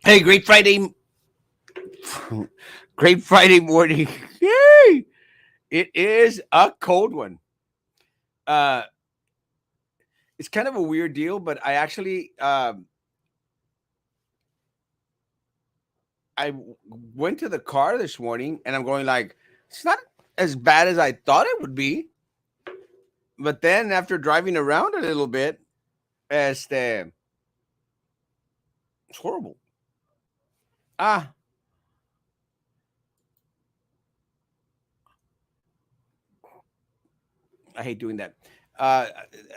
Hey, great Friday morning. Yay! It is a cold one. Uh, it's kind of a weird deal, but I went to the car this morning, and I'm going like, it's not as bad as I thought it would be. But then after driving around a little bit, este, it's horrible. Ah, I hate doing that. Uh,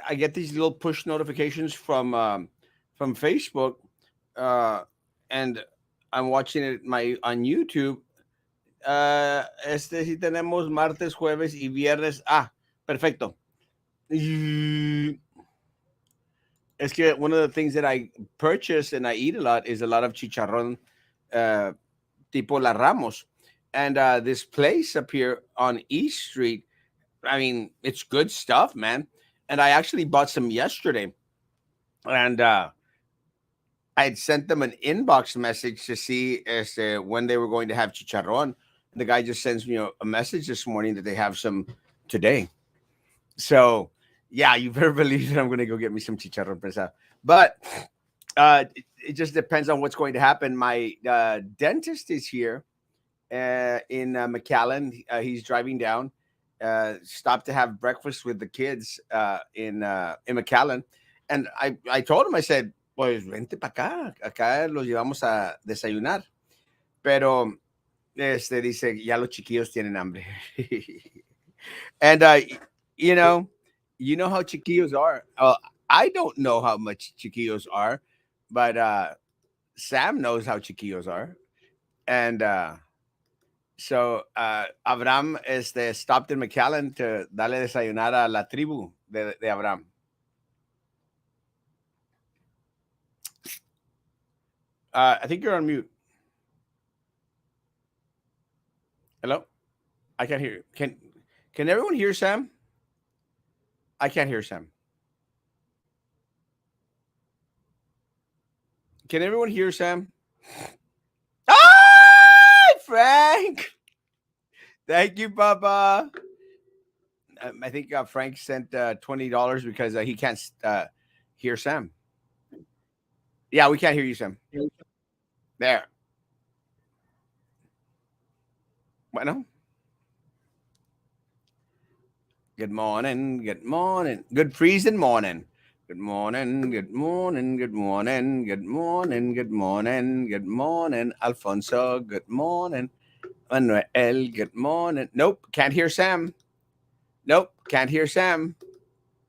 I get these little push notifications from Facebook, uh, and I'm watching it my on YouTube. Sí tenemos martes, jueves y viernes. Ah, perfecto. Y es que one of the things that I purchase and I eat a lot is a lot of chicharrón, uh, tipo La Ramos, and this place up here on East Street. I mean, it's good stuff, man. And I actually bought some yesterday, and I had sent them an inbox message to see as when they were going to have chicharrón. The guy just sends me a message this morning that they have some today. So, yeah, you better believe that I'm going to go get me some chicharrón presa. But it just depends on what's going to happen. My dentist is here in McAllen. He's driving down. Stopped to have breakfast with the kids in McAllen, and I told him, I said, pues vente para acá, acá los llevamos a desayunar, pero dice, ya los chiquillos tienen hambre. And you know, you know how chiquillos are. I don't know how much chiquillos are, but Sam knows how chiquillos are, and so Abraham stopped in McAllen to darle desayunar a la tribu de Abraham. I think you're on mute. Hello, I can't hear you. Can everyone hear Sam? I can't hear Sam. Can everyone hear Sam? Hi, Frank. Thank you, Papa. I think Frank sent $20 because he can't hear Sam. Yeah, we can't hear you, Sam. There. Bueno. Good morning. Good morning. Good freezing morning. Good morning. Good morning. Good morning. Good morning. Good morning. Good morning. Alfonso. Good morning. Manuel. Good morning. Nope. Can't hear Sam. Nope. Can't hear Sam.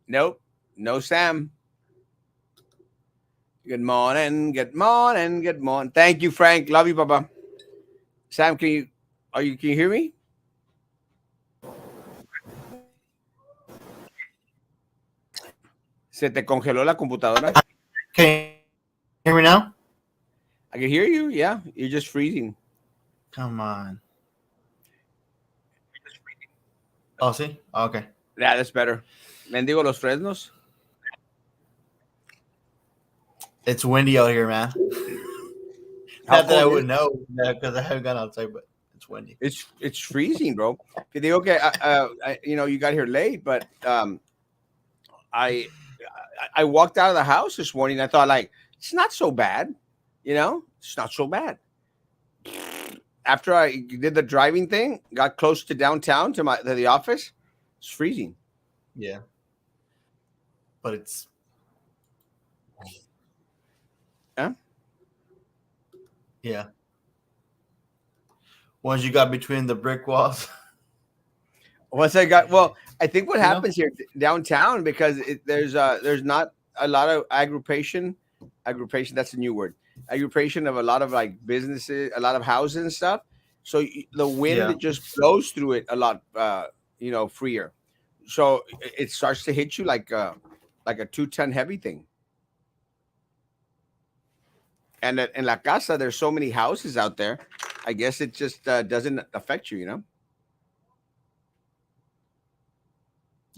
Nope. No Sam. Good morning. Good morning. Good morning. Thank you, Frank. Love you, Papa. Sam, can you hear me? ¿Se te congeló la computadora? Can you hear me now? I can hear you. Yeah. You're just freezing. Come on. Oh, see? Oh, okay. Yeah, that's better. Mendigo los fresnos. It's windy out here, man. How Not that I cold would is know because I haven't gone outside, but it's windy. it's freezing, bro. Que digo que you got here late, but I I walked out of the house this morning. And I thought like it's not so bad, it's not so bad. After I did the driving thing, got close to downtown to the office. It's freezing. Yeah. But it's Yeah. yeah. Once you got between the brick walls. Once I think what happens here downtown because there's not a lot of aggregation. Aggregation, that's a new word. Aggregation of a lot of like businesses, a lot of houses and stuff. So the wind Yeah. it just blows through it a lot, freer. So it starts to hit you like a 2-ton heavy thing. And in La Casa, there's so many houses out there. I guess it just doesn't affect you.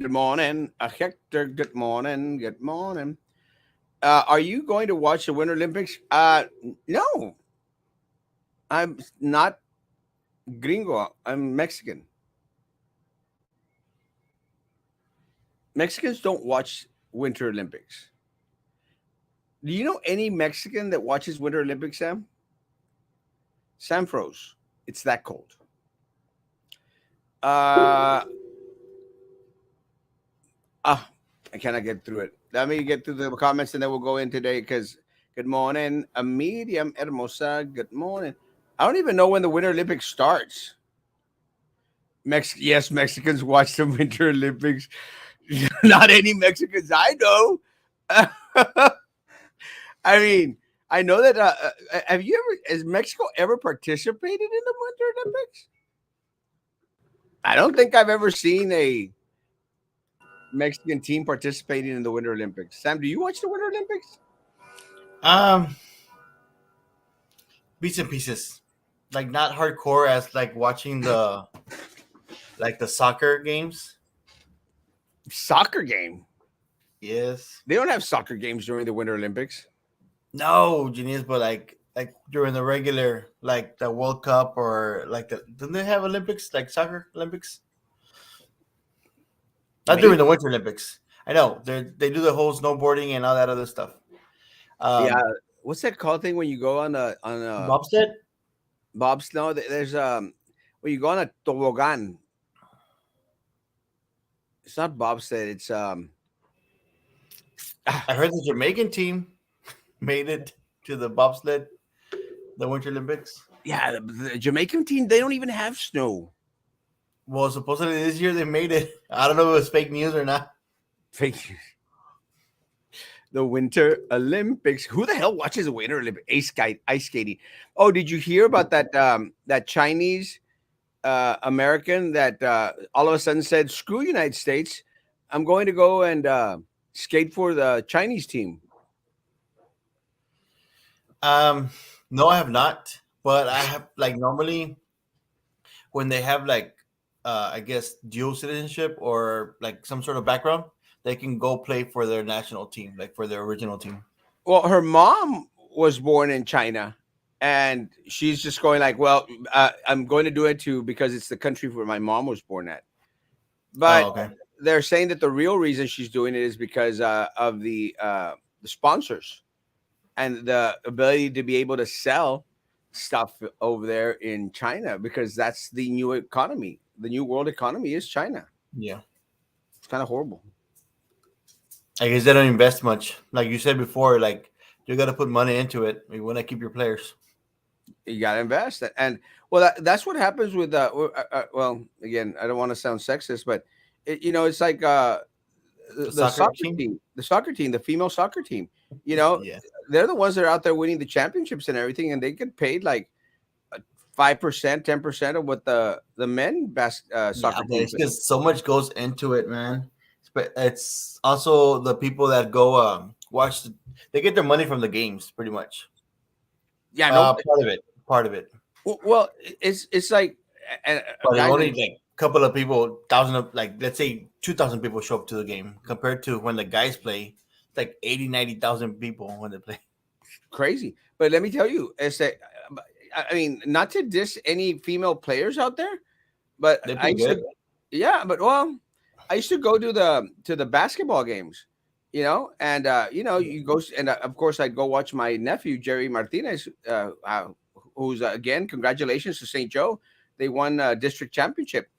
Good morning, Hector. Good morning. Good morning. Are you going to watch the Winter Olympics? No, I'm not gringo. I'm Mexican. Mexicans don't watch Winter Olympics. Do you know any Mexican that watches Winter Olympics, Sam? Sam froze. It's that cold. Uh, ah, I cannot get through it. Let me get through the comments and then we'll go in today because good morning, a medium hermosa. Good morning. I don't even know when the Winter Olympics starts. Yes, Mexicans watch the Winter Olympics. Not any Mexicans I know. I mean, I know that. Have you ever? Has Mexico ever participated in the Winter Olympics? I don't think I've ever seen a Mexican team participating in the Winter Olympics. Sam, do you watch the Winter Olympics? Um, Bits and pieces, like not hardcore as like watching the soccer games. Soccer game. Yes. They don't have soccer games during the Winter Olympics. No, genius, but like during the regular like the World Cup or like the didn't they have Olympics like soccer Olympics? Not during Maybe. the Winter Olympics. I know they do the whole snowboarding and all that other stuff. Yeah. Um, What's that called thing when you go on a Bobsled. bobs? No, there's when you go on a toboggan. It's not bobsled. It's ah, I heard the Jamaican team made it to the bobsled, the Winter Olympics. yeah. The Jamaican team. They don't even have snow. Well, supposedly this year they made it. I don't know if it was fake news or not. Fake the Winter Olympics. Who the hell watches the Winter Olympics? Ice skating. Oh, did you hear about that Chinese American that all of a sudden said, "Screw United States, I'm going to go and skate for the Chinese team." Um, no, I have not. But I have like normally when they have like I guess dual citizenship or like some sort of background, they can go play for their national team, like for their original team. Well, her mom was born in China, and she's just going like, "Well, I'm going to do it too because it's the country where my mom was born at." But Oh, okay. they're saying that the real reason she's doing it is because of the sponsors and the ability to be able to sell stuff over there in China because that's the new economy. The new world economy is China. Yeah. It's kind of horrible. I guess they don't invest much. Like you said before, like you got to put money into it. You want to keep your players. You got to invest, and well, that's what happens with well, again, I don't want to sound sexist, but it's like The the soccer soccer team. team, the female soccer team. You know, Yeah. they're the ones that are out there winning the championships and everything, and they get paid like 5%, 10% of what the men Yeah, soccer but teams. it's because so much goes into it, man. But it's also the people that go watch. They get their money from the games, pretty much. Yeah, no. Part of it. Part of it. Well, it's like But if guys. only like a couple of people, thousand of like let's say 2,000 people show up to the game compared to when the guys play, it's like 80, 90,000 people when they play. Crazy. But let me tell you, it's that I mean, not to diss any female players out there, but They're I pretty used good. to, yeah, but well, I used to go to the basketball games, and you go and of course I'd go watch my nephew Jerry Martinez, who's again congratulations to St. Joe, they won district championship.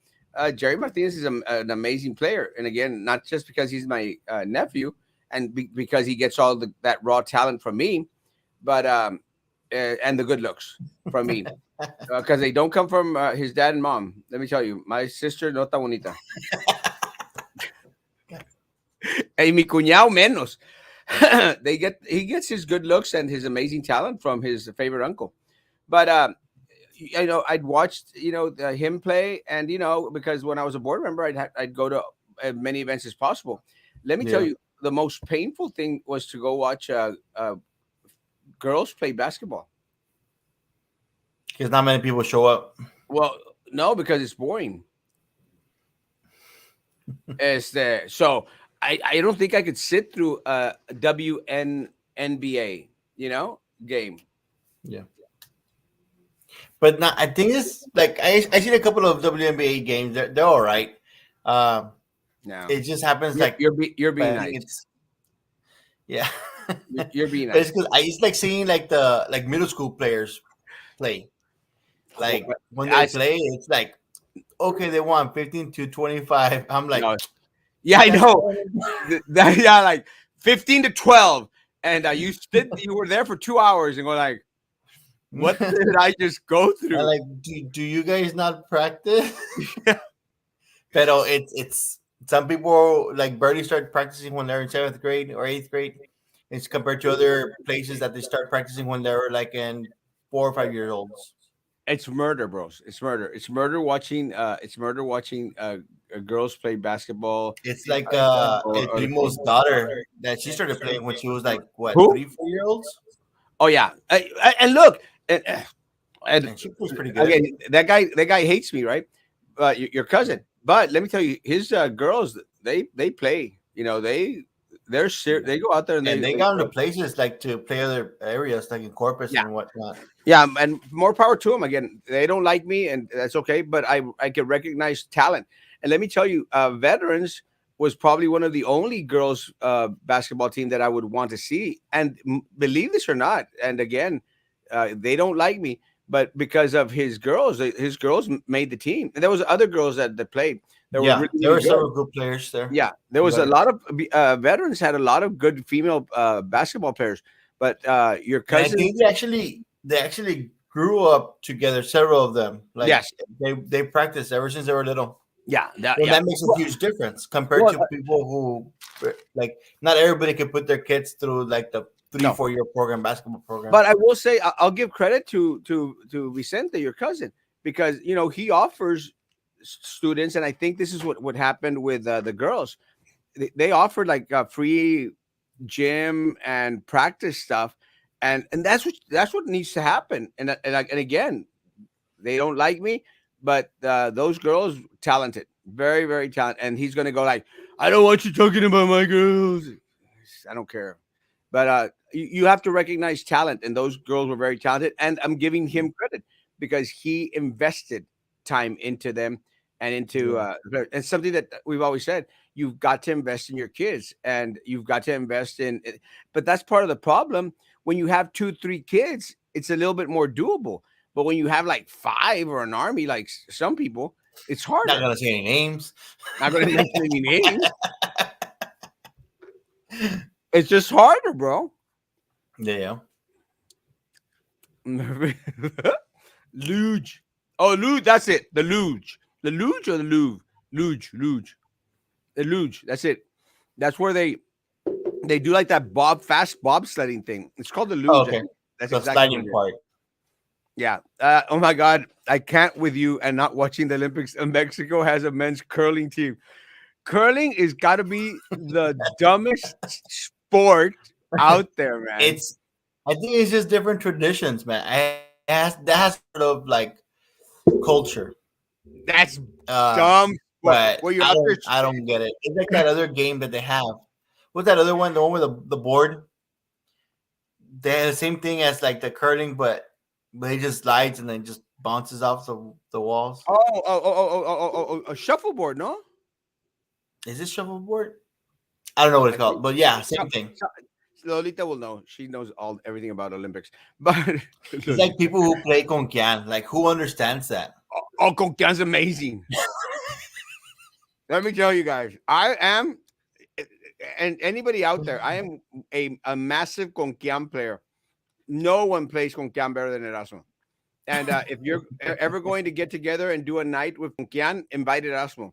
Jerry Martinez is an amazing player, and again, not just because he's my nephew and because he gets all that raw talent from me, but and the good looks from me because they don't come from his dad and mom. Let me tell you, my sister no está bonita, y mi cuñado menos. He gets his good looks and his amazing talent from his favorite uncle. But I'd watched him play, and because when I was a board member, I'd go to as many events as possible. Let me tell Yeah. you, the most painful thing was to go watch girls play basketball. Because not many people show up. Well, no, because it's boring. So I don't think I could sit through a WNNBA game. Yeah. But not, I think it's like I seen a couple of WNBA games. They're all right. Um, No, it just happens like you're I being think nice. it's yeah. You're being But it's nice. because I used like seeing like the like middle school players play. Well, Like when I they play, it's like okay, they won 15-25. I'm like, no, yeah, I that's know. Yeah, like 15-12, and you were there for 2 hours and go like, what did I just go I'm through? like, do you guys not practice? Pero it's some people like barely start practicing when they're in seventh grade or eighth grade. It's compared to other places that they start practicing when they're like in 4 or 5 years olds. It's murder, bros. It's murder. It's murder watching. It's murder watching girls play basketball. It's like El Or Primo's daughter that she started playing when she was like what who? 3 4 years olds, Oh yeah, and look, and and she plays pretty good. again, that guy hates me, right? Your cousin. But let me tell you, his girls, they play. You know, they go out there and And they they got into places like to play other areas like in Corpus yeah. and whatnot. Yeah, and more power to them. Again, they don't like me, and that's okay. But I can recognize talent, and let me tell you, veterans was probably one of the only girls basketball team that I would want to see. And believe this or not, and again, they don't like me, but because of his girls made the team, and there was other girls that played that were Yeah, really there really were good. several good players there. Yeah, there was a But lot of veterans had a lot of good female basketball players, but your and I cousin, think they actually grew up together. Several of them, like yes, they practiced ever since they were little. yeah, And yeah. that makes a huge difference compared Well, to people who like not everybody can put their kids through like the three no, 4 year program basketball program. but I will say I'll give credit to Vicente, your cousin, because he offers students, and I think this is what happened with the girls. They offered like free gym and practice stuff, and that's what needs to happen. And again, they don't like me, but those girls talented, very very talented, and he's gonna go like, I don't want you talking about my girls. I don't care. But you have to recognize talent, and those girls were very talented. And I'm giving him credit because he invested time into them and into Yeah. and something that we've always said. You've got to invest in your kids, and you've got to invest in. But that's part of the problem. When you have 2, 3 kids, it's a little bit more doable. But when you have like five or an army, like some people, it's Not harder. gonna say any names. Not going to mention any names. It's just harder, bro. Yeah. Luge. Oh, luge. That's it. The luge. The luge or the luge? Luge. Luge. The luge. That's it. That's where they do like that fast bobsledding thing. It's called the Oh, luge. I okay. think. That's The exactly what sliding it is. part. Yeah. Oh my God. I can't with you and not watching the Olympics. Mexico has a men's curling team. Curling is got to be the dumbest sport out there, man. It's I think it's just different traditions, man. That has sort of like culture. That's Um, dumb. What? but Well, you're I out there. don't I don't get it. It's like that other game that they have. What's that other one? The one with the board? They have the same thing as like the curling, but it just slides and then just bounces off the walls. A shuffleboard, no? Is this shuffleboard? I don't know what I it's think called, but yeah, so- same thing. so- Lolita will know. She knows everything about Olympics. But It's like Lolita, people who play conquian. Like who understands that? oh, Concan's amazing. Let me tell you guys, I am, and anybody out there, I am a massive Concan player. No one plays Concan better than Erasmo. And if you're ever going to get together and do a night with Conquian, invite Erasmo.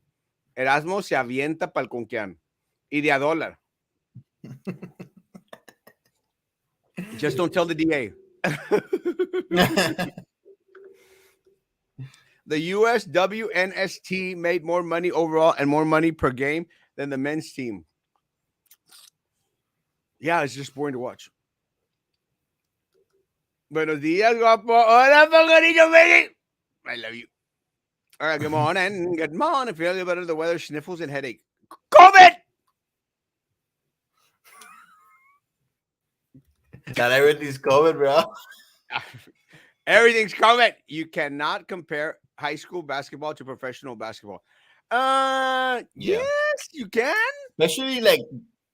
Erasmo se avienta para el Conquian. Y de a dólar. Just don't tell the DA. The US WNST made more money overall and more money per game than the men's team. Yeah, it's just boring to watch. Buenos días, guapo. Hola, Pajarito, baby. I love you. All right, good morning. Good morning. Feeling better. The weather, sniffles, and headache. COVID. Not everything's COVID, bro. Everything's coming. You cannot compare high school basketball to professional basketball. Yeah, Yes, you can. especially like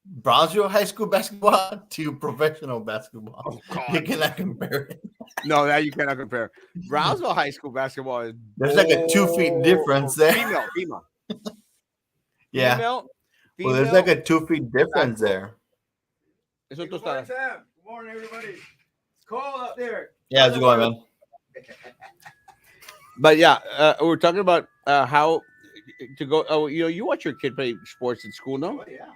Brownsville High School basketball to professional basketball. Oh You God, cannot compare it. no, that you cannot compare. Brownsville high school basketball is There's like a 2 feet difference there. Yeah. female, Well, there's like female a 2 feet difference basketball. there. Eso tú estás. Sam. Good morning, everybody. It's cold up there. Yeah, how's it going, man? But yeah, we're talking about how to go. Oh, you watch your kid play sports in school, no? Oh, yeah.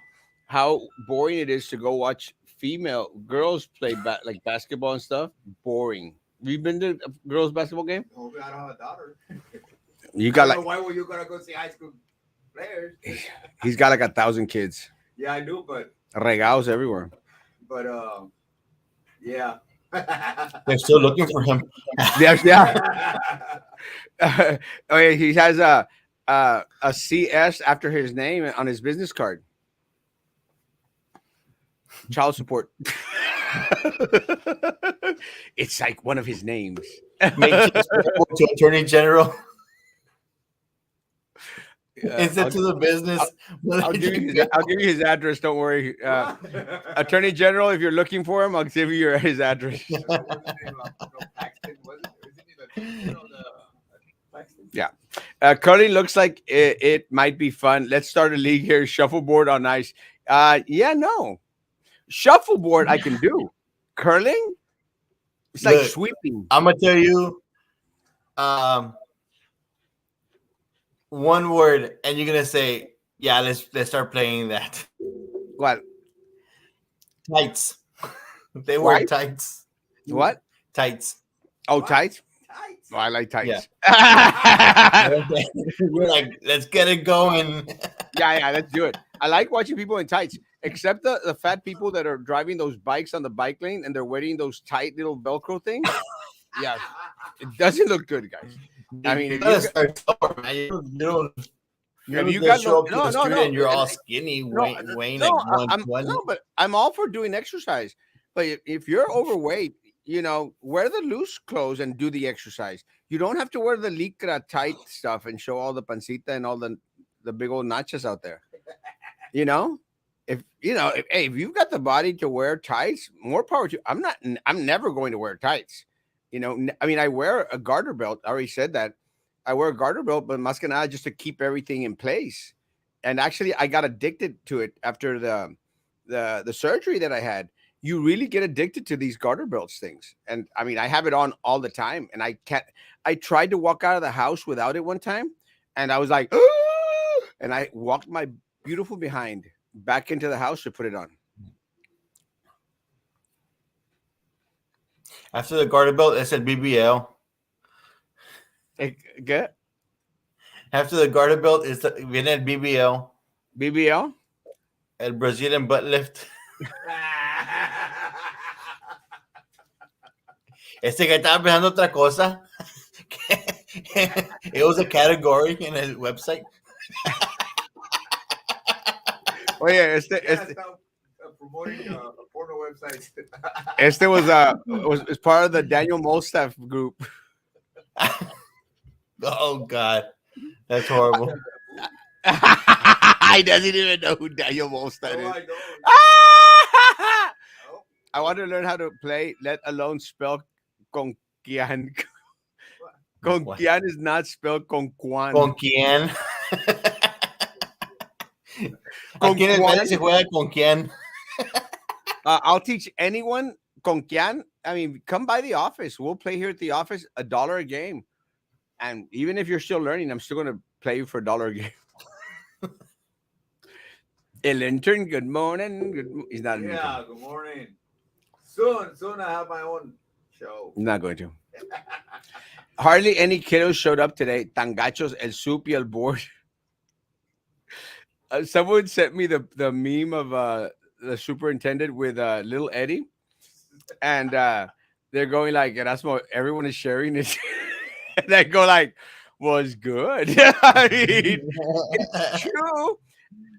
How boring it is to go watch female girls play like basketball and stuff. Boring. We've been to a girls basketball game. Oh, I don't have a daughter. You got like Why were you gonna go see high school players? he's got like 1,000 kids, Yeah, I do, but regalos everywhere. Yeah. They're still looking for him. Yes, yeah. Oh yeah, he has a CS after his name on his business card. Child support. It's like one of his names. Make it to Attorney General. Instead to the business. I'll give you his address. Don't worry. Attorney General, if you're looking for him, I'll give you his address. Yeah. Curling looks like it might be fun. Let's start a league here. Shuffleboard on ice. Yeah, no. Shuffleboard I can do. Curling? It's like Look, sweeping. I'm gonna tell you one word, and you're gonna say, "Yeah, let's start playing that." What? Tights. They wear What? tights. What? Tights. Oh, What? tights? Tights. Oh, I like tights. We're like, let's get it going. Yeah, let's do it. I like watching people in tights, except the fat people that are driving those bikes on the bike lane and they're wearing those tight little Velcro things. Yeah, it doesn't look good, guys. I mean, you if gotta you start somewhere, man. You got show up no, to the no, street no, and you're and- all skinny, no, weighing no, like I'm 120. no, but I'm all for doing exercise. But if you're overweight, wear the loose clothes and do the exercise. You don't have to wear the lycra tight stuff and show all the pancita and all the big old nachos out there. You know, if you've got the body to wear tights, more power to you. I'm never going to wear tights. I mean, I wear a garter belt. I already said that. I wear a garter belt, but más que nada just to keep everything in place. And actually, I got addicted to it after the surgery that I had. You really get addicted to these garter belts things. And I mean, I have it on all the time, and I can't. I tried to walk out of the house without it one time, and I was like, and I walked my beautiful behind back into the house to put it on. After the garter belt, it said BBL. Get After the garter belt, viene el BBL, BBL. el Brazilian butt lift. Este que estaba pensando otra cosa. It was a category in his website. Oye, Promoting porno websites. was part of the Daniel Molstaff group. Oh God, that's horrible. He doesn't even know who Daniel Molstaff is. I don't. I want to learn how to play, let alone spell con quién. Con What? quién is not spelled con cuán. ¿Con quién? Con Aquí en cuán. España se juega con quién. I'll teach anyone con quién. I mean, come by the office. We'll play here at the office, $1 a game. And even if you're still learning, I'm still going to play you for $1 a game. El intern, good morning. He's not an Yeah, intern. good morning. Soon I have my own show. I'm not going to. Hardly any kiddos showed up today. Tangachos, el soup y el board. Someone sent me the meme of the superintendent with little Eddie. And they're going like, Erasmo, everyone is sharing it. And they go like, was good. I mean, it's true.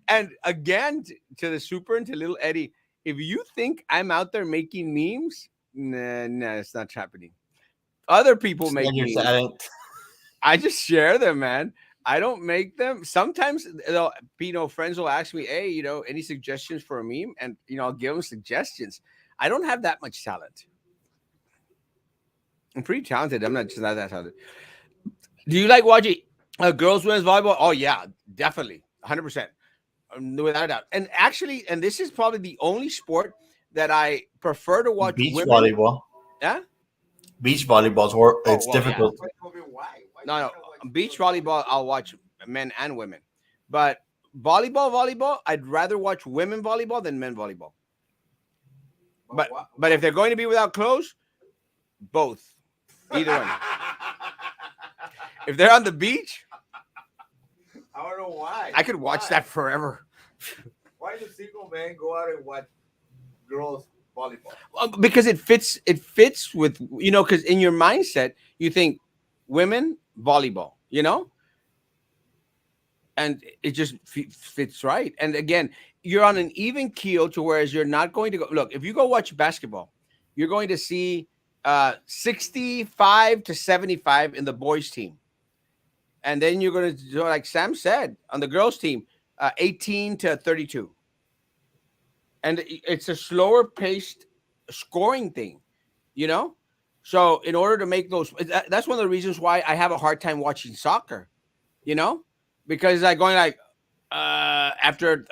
And again, to the super and to little Eddie, if you think I'm out there making memes, nah, it's not happening. Other people Send make your memes. talent. I just share them, man. I don't make them. Sometimes, friends will ask me, "Hey, any suggestions for a meme?" And I'll give them suggestions. I don't have that much talent. I'm pretty talented. I'm not just not that talented. Do you like watching girls women's volleyball? Oh yeah, definitely, 100%, without a doubt. And actually, and this is probably the only sport that I prefer to watch Beach women. volleyball. Yeah. Beach volleyball's Oh it's well, yeah. difficult. Why? Why No, you no. wanna watch Beach women volleyball, I'll watch men and women. But volleyball, I'd rather watch women volleyball than men volleyball. But but if they're going to be without clothes, both. Either one. If they're on the beach, I don't know why. I could watch that forever. Why does single man go out and watch girls volleyball? Because it fits with because in your mindset you think women volleyball, and it just fits right. And again, you're on an even keel to whereas you're not going to go look. If you go watch basketball, you're going to see 65 to 75 in the boys team, and then you're going to do like Sam said on the girls team, 18 to 32, and it's a slower paced scoring thing, you know. So in order to make those, that's one of the reasons why I have a hard time watching soccer, you know, because like going like after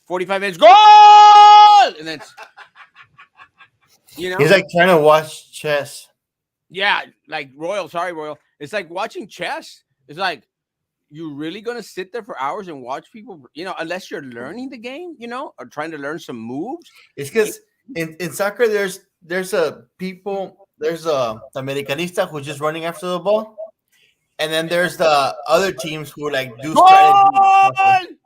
45 minutes, goal, and then He's like trying to watch chess. yeah, like Royal, sorry Royal, it's like watching chess. It's like you really gonna sit there for hours and watch people, unless you're learning the game, or trying to learn some moves. It's because in soccer there's a Americanista who's just running after the ball, and then there's the other teams who like do strategy.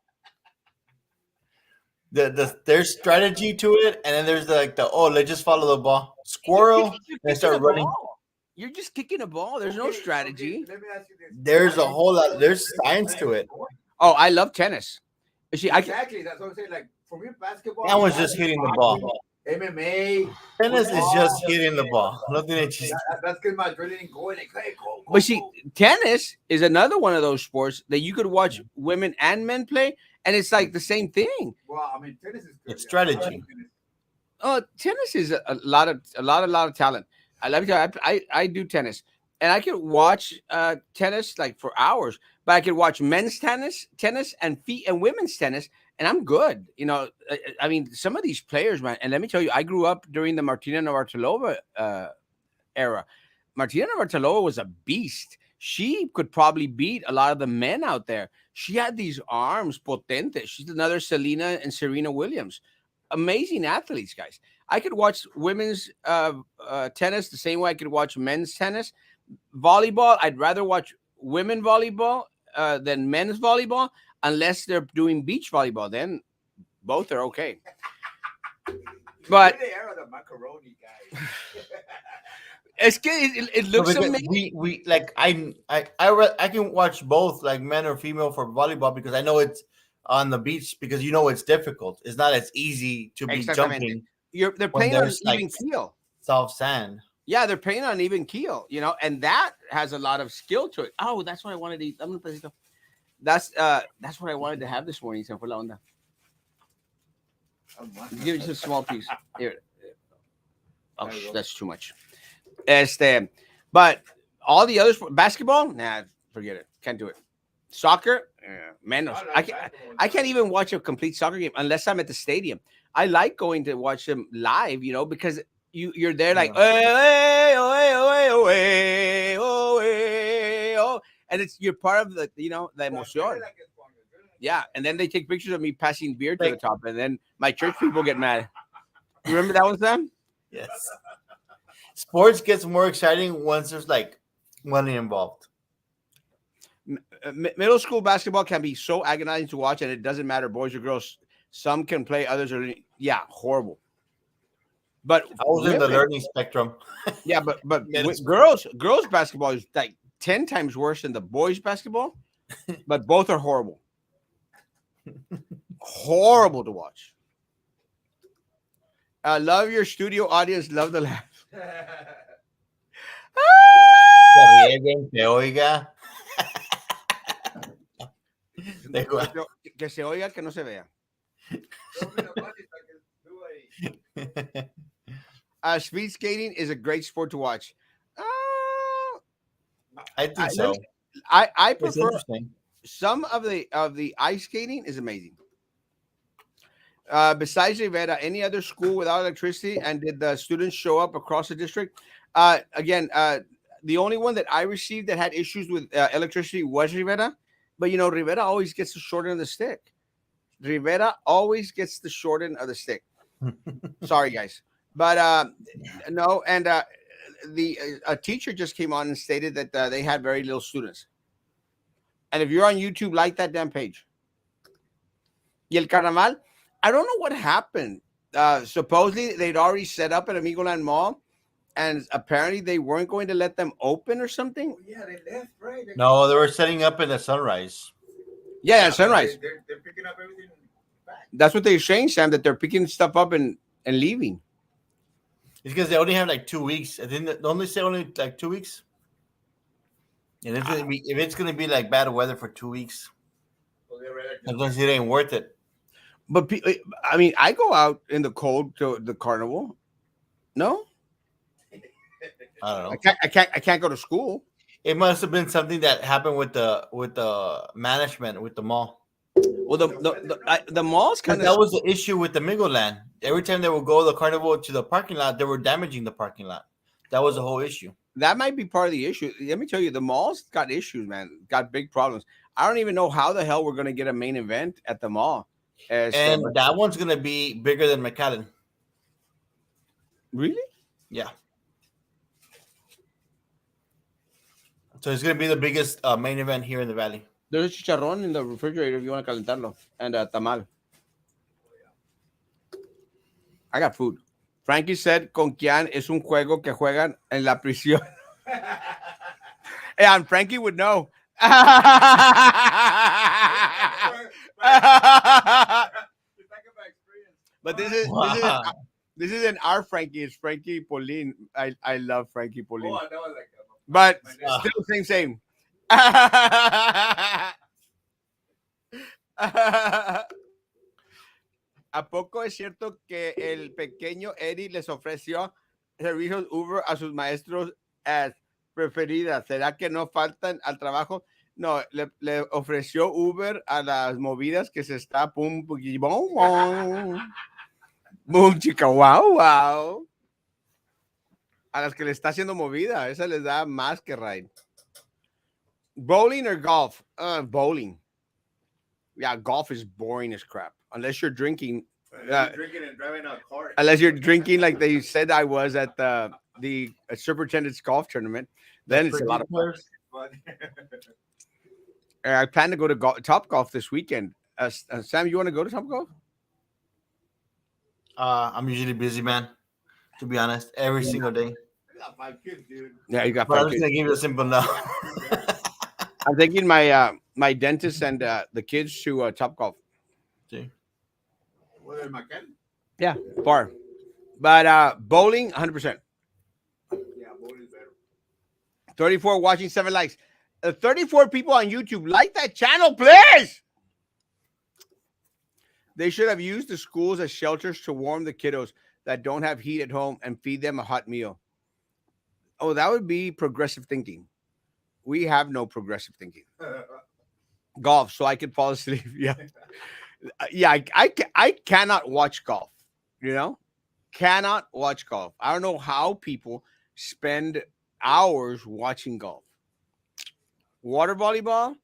There's strategy to it, and then there's let's just follow the ball, squirrel, and start running. You're just kicking a ball. There's no strategy. Let me ask you this. There's a whole lot. There's science to it. Oh, I love tennis. See, Exactly. That's what I'm saying. Like for me, basketball. That one's just hitting the ball. MMA. Tennis is just hitting the ball. Nothing that just. That's because my adrenaline going like, hey, go. But see, tennis is another one of those sports that you could watch women and men play, and it's like the same thing. Well, I mean, tennis is good. It's strategy. Tennis is a lot of talent. I love you. I do tennis, and I could watch tennis like for hours. But I could watch men's tennis, and women's tennis, and I'm good. I mean, some of these players, man. And let me tell you, I grew up during the Martina Navratilova era. Martina Navratilova was a beast. She could probably beat a lot of the men out there. She had these arms potentes. She's another Selena and Serena Williams. Amazing athletes, guys. I could watch women's tennis the same way I could watch men's tennis. Volleyball, I'd rather watch women volleyball than men's volleyball, unless they're doing beach volleyball. Then both are okay. But the era of the macaroni guy. it's good. It looks amazing. We like I can watch both like men or female for volleyball because I know it's on the beach because it's difficult. It's not as easy to be jumping. They're playing on even keel. Soft sand. Yeah, they're playing on even keel, and that has a lot of skill to it. Oh, that's what I wanted to eat. That's what I wanted to have this morning. So for la onda. Give me just a small piece. Here. Oh, that's too much. But all the others, basketball, nah, forget it. Can't do it. Soccer, man, I can't even watch a complete soccer game unless I'm at the stadium. I like going to watch them live, because you're there like, oh, and you're part of the, the emotion. Yeah, and then they take pictures of me passing beer to the top, and then my church people get mad. You remember that one, Sam? Yes. Sports gets more exciting once there's like money involved. Middle school basketball can be so agonizing to watch, and it doesn't matter, boys or girls. Some can play, others are horrible. But I was in the learning spectrum. Yeah, but girls basketball is like 10 times worse than the boys basketball, but both are horrible. Horrible to watch. I love your studio audience. Love the laugh. lleguen, te oiga. Da igual. Que se oiga, que no se vea. Speed skating is a great sport to watch. I think so. I It's prefer interesting. some of the ice skating is amazing. Besides Rivera, any other school without electricity, and did the students show up across the district? Again, the only one that I received that had issues with electricity was Rivera, but you know, Rivera always gets the short end of the stick. Rivera always gets the short end of the stick. Sorry, guys, but no, and the a teacher just came on and stated that they had very little students. And if you're on YouTube, like that damn page. Y el carnaval, I don't know what happened. Supposedly they'd already set up at Amigoland Mall, and apparently they weren't going to let them open or something. Yeah, they left, right? No, they were setting up in the Sunrise. Yeah, Sunrise. They're picking up everything back. That's what they're saying, Sam, that they're picking stuff up and leaving. It's because they only have like 2 weeks. I think they only say only like 2 weeks. And it's gonna be, if it's gonna be like bad weather for 2 weeks, So they're ready to- sometimes it ain't worth it. But I mean, I go out in the cold to the carnival. No, I don't know. I can't go to school. It must have been something that happened with the management with the mall. Well, the mall's kind That of was the issue with the Migoland. Every time they would go the carnival to the parking lot, they were damaging the parking lot. That was the whole issue. that might be part of the issue. Let me tell you, the mall's got issues, man. Got big problems. I don't even know how the hell we're going to get a main event at the mall. And that one's gonna be bigger than McAllen. Really? Yeah. So it's gonna be the biggest main event here in the valley. There's a chicharrón in the refrigerator if you want to calentarlo, and a tamal. I got food. Frankie said, "Con quién es un juego que juegan en la prisión." And Frankie would know. But this is an our Frankie. It's Frankie Pauline. I love Frankie Pauline. Oh, that was like But my dad. still same. ¿A poco es cierto que el pequeño Eddie les ofreció servicios Uber a sus maestros preferidas? ¿Será que no faltan al trabajo? No, le ofreció Uber a las movidas que se está pum, boom, chica, wow. A las que le está haciendo movida, esa les da más que ride. Bowling or golf? Bowling. Yeah, golf is boring as crap. Unless you're drinking. Drinking and driving a car. Unless you're drinking like they said I was at the superintendent's golf tournament. Then it's a lot of fun. I plan to go to Top Golf this weekend. Sam, you want to go to Top Golf? I'm usually busy, man. To be honest, every single day. I got 5 kids, dude. Yeah, you got But I'm 5 just kids. gonna give you a simple no. I'm taking my my dentist and the kids to Top Golf. See? What in McAllen? Yeah, bar. But bowling, 100%. Yeah, bowling's better. 34 watching, 7 likes. 34 people on YouTube. Like that channel, please. They should have used the schools as shelters to warm the kiddos that don't have heat at home and feed them a hot meal. Oh, that would be progressive thinking. We have no progressive thinking. Golf, so I could fall asleep. Yeah. Yeah, I cannot watch golf, you know? Cannot watch golf. I don't know how people spend hours watching golf. Water volleyball,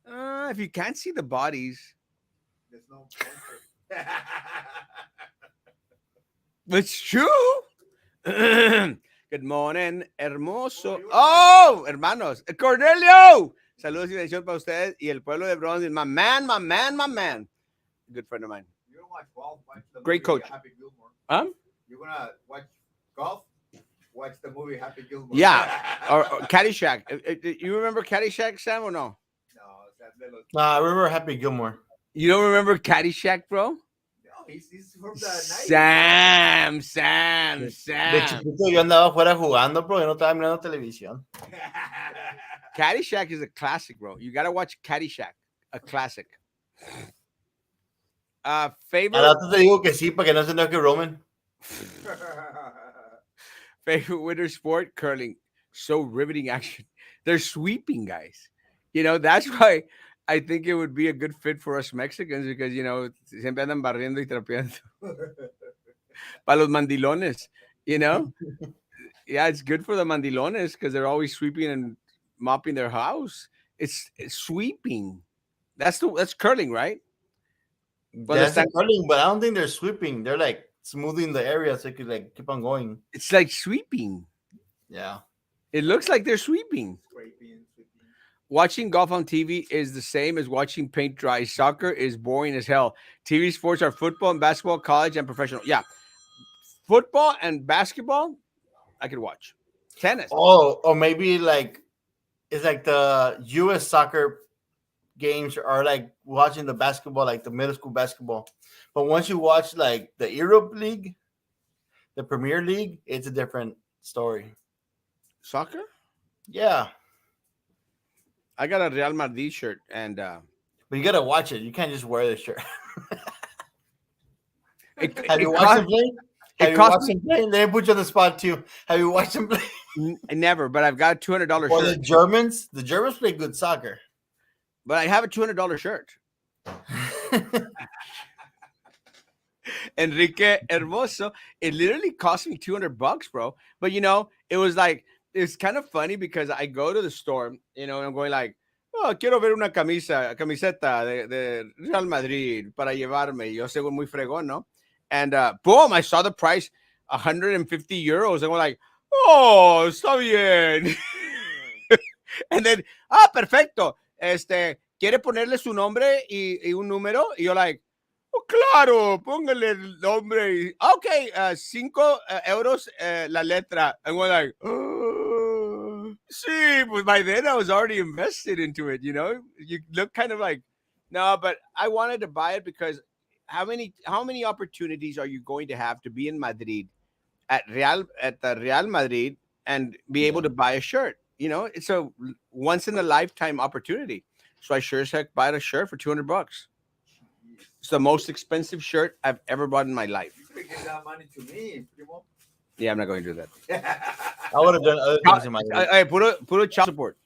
if you can't see the bodies, There's no it's true. Good morning, hermoso. Oh, hermanos. Cornelio. Saludos y bendición para ustedes y el pueblo de Bronx. My man. Good friend of mine. You don't watch golf, watch the Great movie coach. Happy Gilmore. You're going to watch golf? Watch the movie Happy Gilmore. Yeah. Or Caddyshack. You remember Caddyshack, Sam, or no? No, that little. Nah, I remember Happy Gilmore. You don't remember Caddyshack, bro? No, he's from the 90s. Sam. De chiquito yo andaba afuera jugando, pero yo no estaba mirando televisión. Caddyshack is a classic, bro. You gotta watch Caddyshack, a classic. Al Favorite rato te digo que sí, para que no se enoje Roman. favorite winter sport, curling. So riveting action. They're sweeping, guys. You know, that's why I think it would be a good fit for us Mexicans because, you know, siempre andan barriendo y trapeando. Para los mandilones, you know? Yeah, it's good for the mandilones because they're always sweeping and mopping their house. It's sweeping. That's curling, right? Cuando That's a están, curling, but I don't think they're sweeping. They're like smoothing the area so you could like keep on going. it's like sweeping. Yeah. It looks like they're sweeping. Scraping, sweeping. Watching golf on TV is the same as watching paint dry. Soccer is boring as hell. TV sports are football and basketball, college and professional. Yeah, football and basketball, I could watch. Tennis. Oh, or maybe like it's like the U.S. soccer games are like watching the basketball, like the middle school basketball. But once you watch like the Europe League, the Premier League, it's a different story. Soccer? Yeah, I got a Real Madrid shirt and but you gotta watch it. You can't just wear the shirt. it, Have it, you watched cost, him play? it Have you cost watched him play? They put you on the spot too. Have you watched him play? never, but I've got a $200 Well, shirt. The Germans play good soccer. But I have a $200 shirt. Enrique Hermoso. It literally cost me $200, bro. But you know, it was like it's kind of funny because I go to the store, you know, and I'm going like, oh, quiero ver una camiseta de Real Madrid para llevarme. Yo según muy fregón, ¿no? And boom, I saw the price, 150 euros. And we're like, oh, está bien. And then, perfecto. ¿Quiere ponerle su nombre y un número? Y yo like, oh, claro, póngale el nombre. Okay, 5 euros la letra. And we're like, oh, sí, pues by then I was already invested into it, you know? You look kind of like, no, but I wanted to buy it because how many opportunities are you going to have to be in Madrid at the Real Madrid and be able to buy a shirt? You know, it's a once in a lifetime opportunity. So I sure as heck bought a shirt for $200. It's the most expensive shirt I've ever bought in my life. You could give that money to me, primo. Yeah, I'm not going to do that. I would have done other things in my life. Hey, put a child support.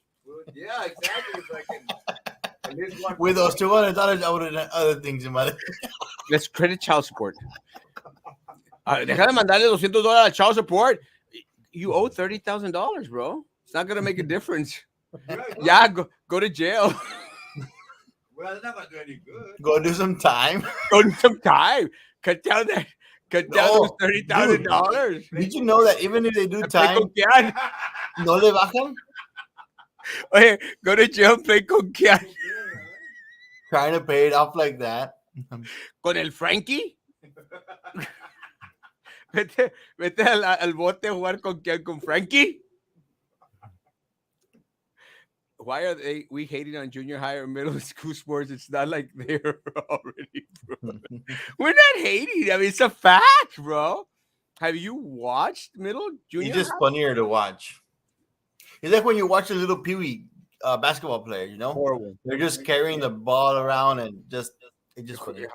Yeah, exactly. So I can at least one. With those $200, I would have done other things in my life. Let's credit child support. Deja de mandarle $200 al child support. You owe $30,000, bro. It's not gonna make a difference. Yeah, go to jail. Well, it's not gonna do any good. Go do some time. Go to some time. Cut down those $30,000. Did you know that even if they do time, no le bajan? Oye, go to jail and play con quién? Trying to pay it off like that. Con el Frankie. Vete al bote a jugar con quién, con Frankie. Why are we hating on junior high or middle school sports? It's not like they're already, bro. We're not hating. I mean, it's a fact, bro. Have you watched junior? He's just funnier to watch. It's like when you watch a little peewee basketball player, you know? Horrible. They're just carrying the ball around and it's just funny.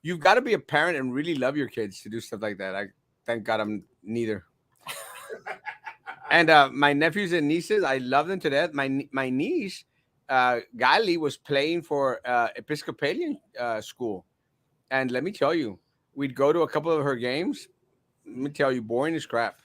You've got to be a parent and really love your kids to do stuff like that. I thank God I'm neither. And my nephews and nieces, I love them to death. My niece, Gali, was playing for Episcopalian school. And let me tell you, we'd go to a couple of her games. Let me tell you, boring as crap.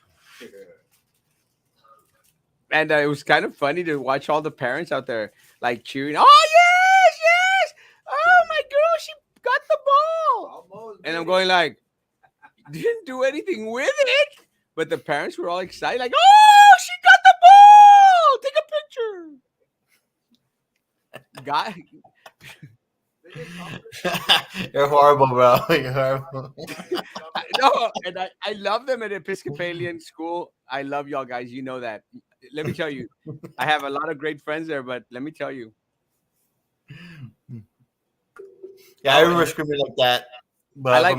And it was kind of funny to watch all the parents out there like cheering. Oh, yes! Oh, my girl, she got the ball. Almost. And I'm going like, didn't do anything with it. But the parents were all excited, like, oh, she got the ball. Take a picture. You're horrible, bro. You're horrible. No, and I love them at Episcopalian school. I love y'all guys. You know that. Let me tell you, I have a lot of great friends there, but let me tell you. Yeah, I remember screaming like that. But I like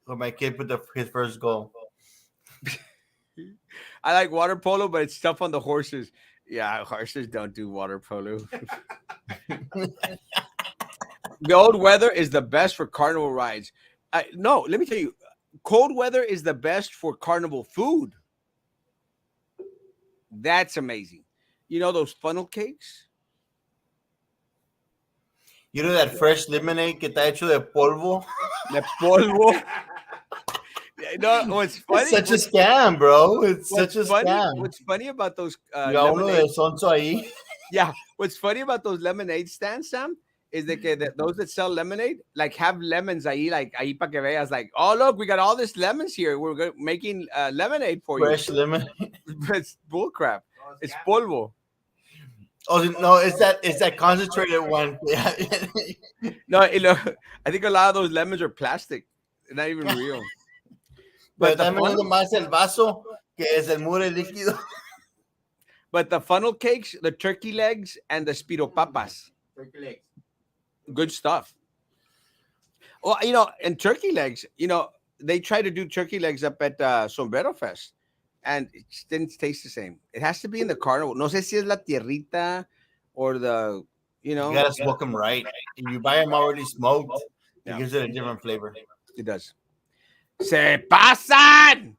when my kid put his first goal. I like water polo, but it's tough on the horses. Yeah, horses don't do water polo. The old weather is the best for carnival rides. No, let me tell you, cold weather is the best for carnival food. That's amazing. You know those funnel cakes? You know that fresh lemonade que está hecho de polvo? The polvo. No, what's It's funny? such a scam, bro. It's such What's a funny? scam. What's funny about those Y a uno lemonade? de sonso ahí. Yeah, what's funny about those lemonade stands, Sam, is that those that sell lemonade like have lemons ahí para que veas like, oh look, we got all this lemons here. Making lemonade for you. Fresh lemon. It's bull crap. No, It's scam. polvo. Oh no, it's that concentrated one. Yeah. No, I think a lot of those lemons are plastic. They're not even real. Pero But the también es funnel, más el vaso que es el mure líquido. cakes, the turkey legs, and the spiro papas, Turkey legs. good stuff. Well, and turkey legs, they try to do turkey legs up at Sombrero Fest, and it just didn't taste the same. It has to be in the carnival. No sé si es la tierrita or the, You gotta smoke them right. If you buy them already smoked, it Yeah. gives it a different flavor. It does. Se pasan!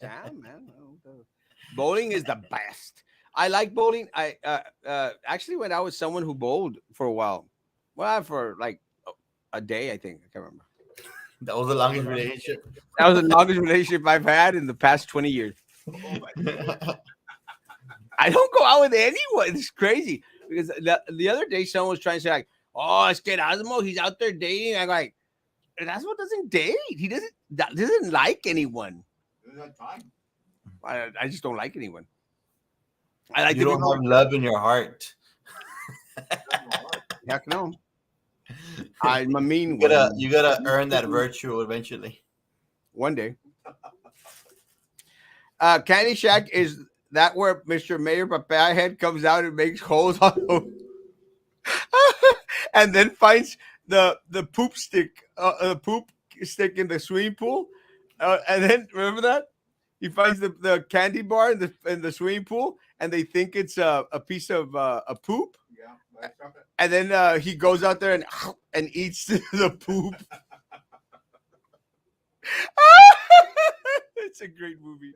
Sam, man. Bowling is the best. I like bowling. I actually went out with someone who bowled for a while. Well, for like a day, I think. I can't remember. That was the longest relationship. That was the longest relationship I've had in the past 20 years. I don't go out with anyone. It's crazy. Because the other day, someone was trying to say, like, oh, it's que Erasmo, he's out there dating. I'm like, Erasmo doesn't date. He doesn't like anyone. There's that time. I just don't like anyone. I like You to don't be have love in your heart. heck no. I'm a mean You gotta one. you gotta earn that virtue eventually. One day. Candy Shack is that where Mr. Mayor Papaya Head comes out and makes holes on them, and then finds the poop stick, in the swimming pool, and then remember that he finds the candy bar in the swimming pool, and they think it's a piece of a poop, Yeah, but chocolate. and then he goes out there and eats the poop. It's a great movie.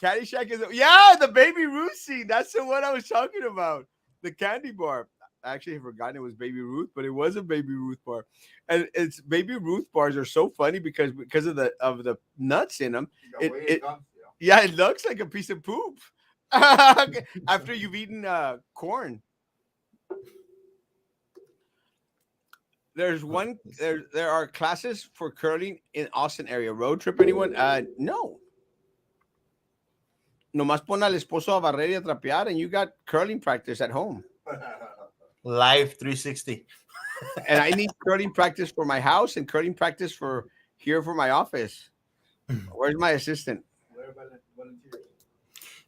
Caddyshack is the Baby Ruth scene. That's the one I was talking about. The candy bar. I actually had forgotten it was Baby Ruth, but it was a Baby Ruth bar. And it's Baby Ruth bars are so funny because of the nuts in them. The way It comes, yeah. Yeah, it looks like a piece of poop after you've eaten corn. There are classes for curling in Austin area. Road trip, anyone? No. Nomás pon al esposo a barrer y a trapear, and you got curling practice at home. Live 360. And I need curling practice for my house and curling practice for my office. Where's my assistant? Where volunteers?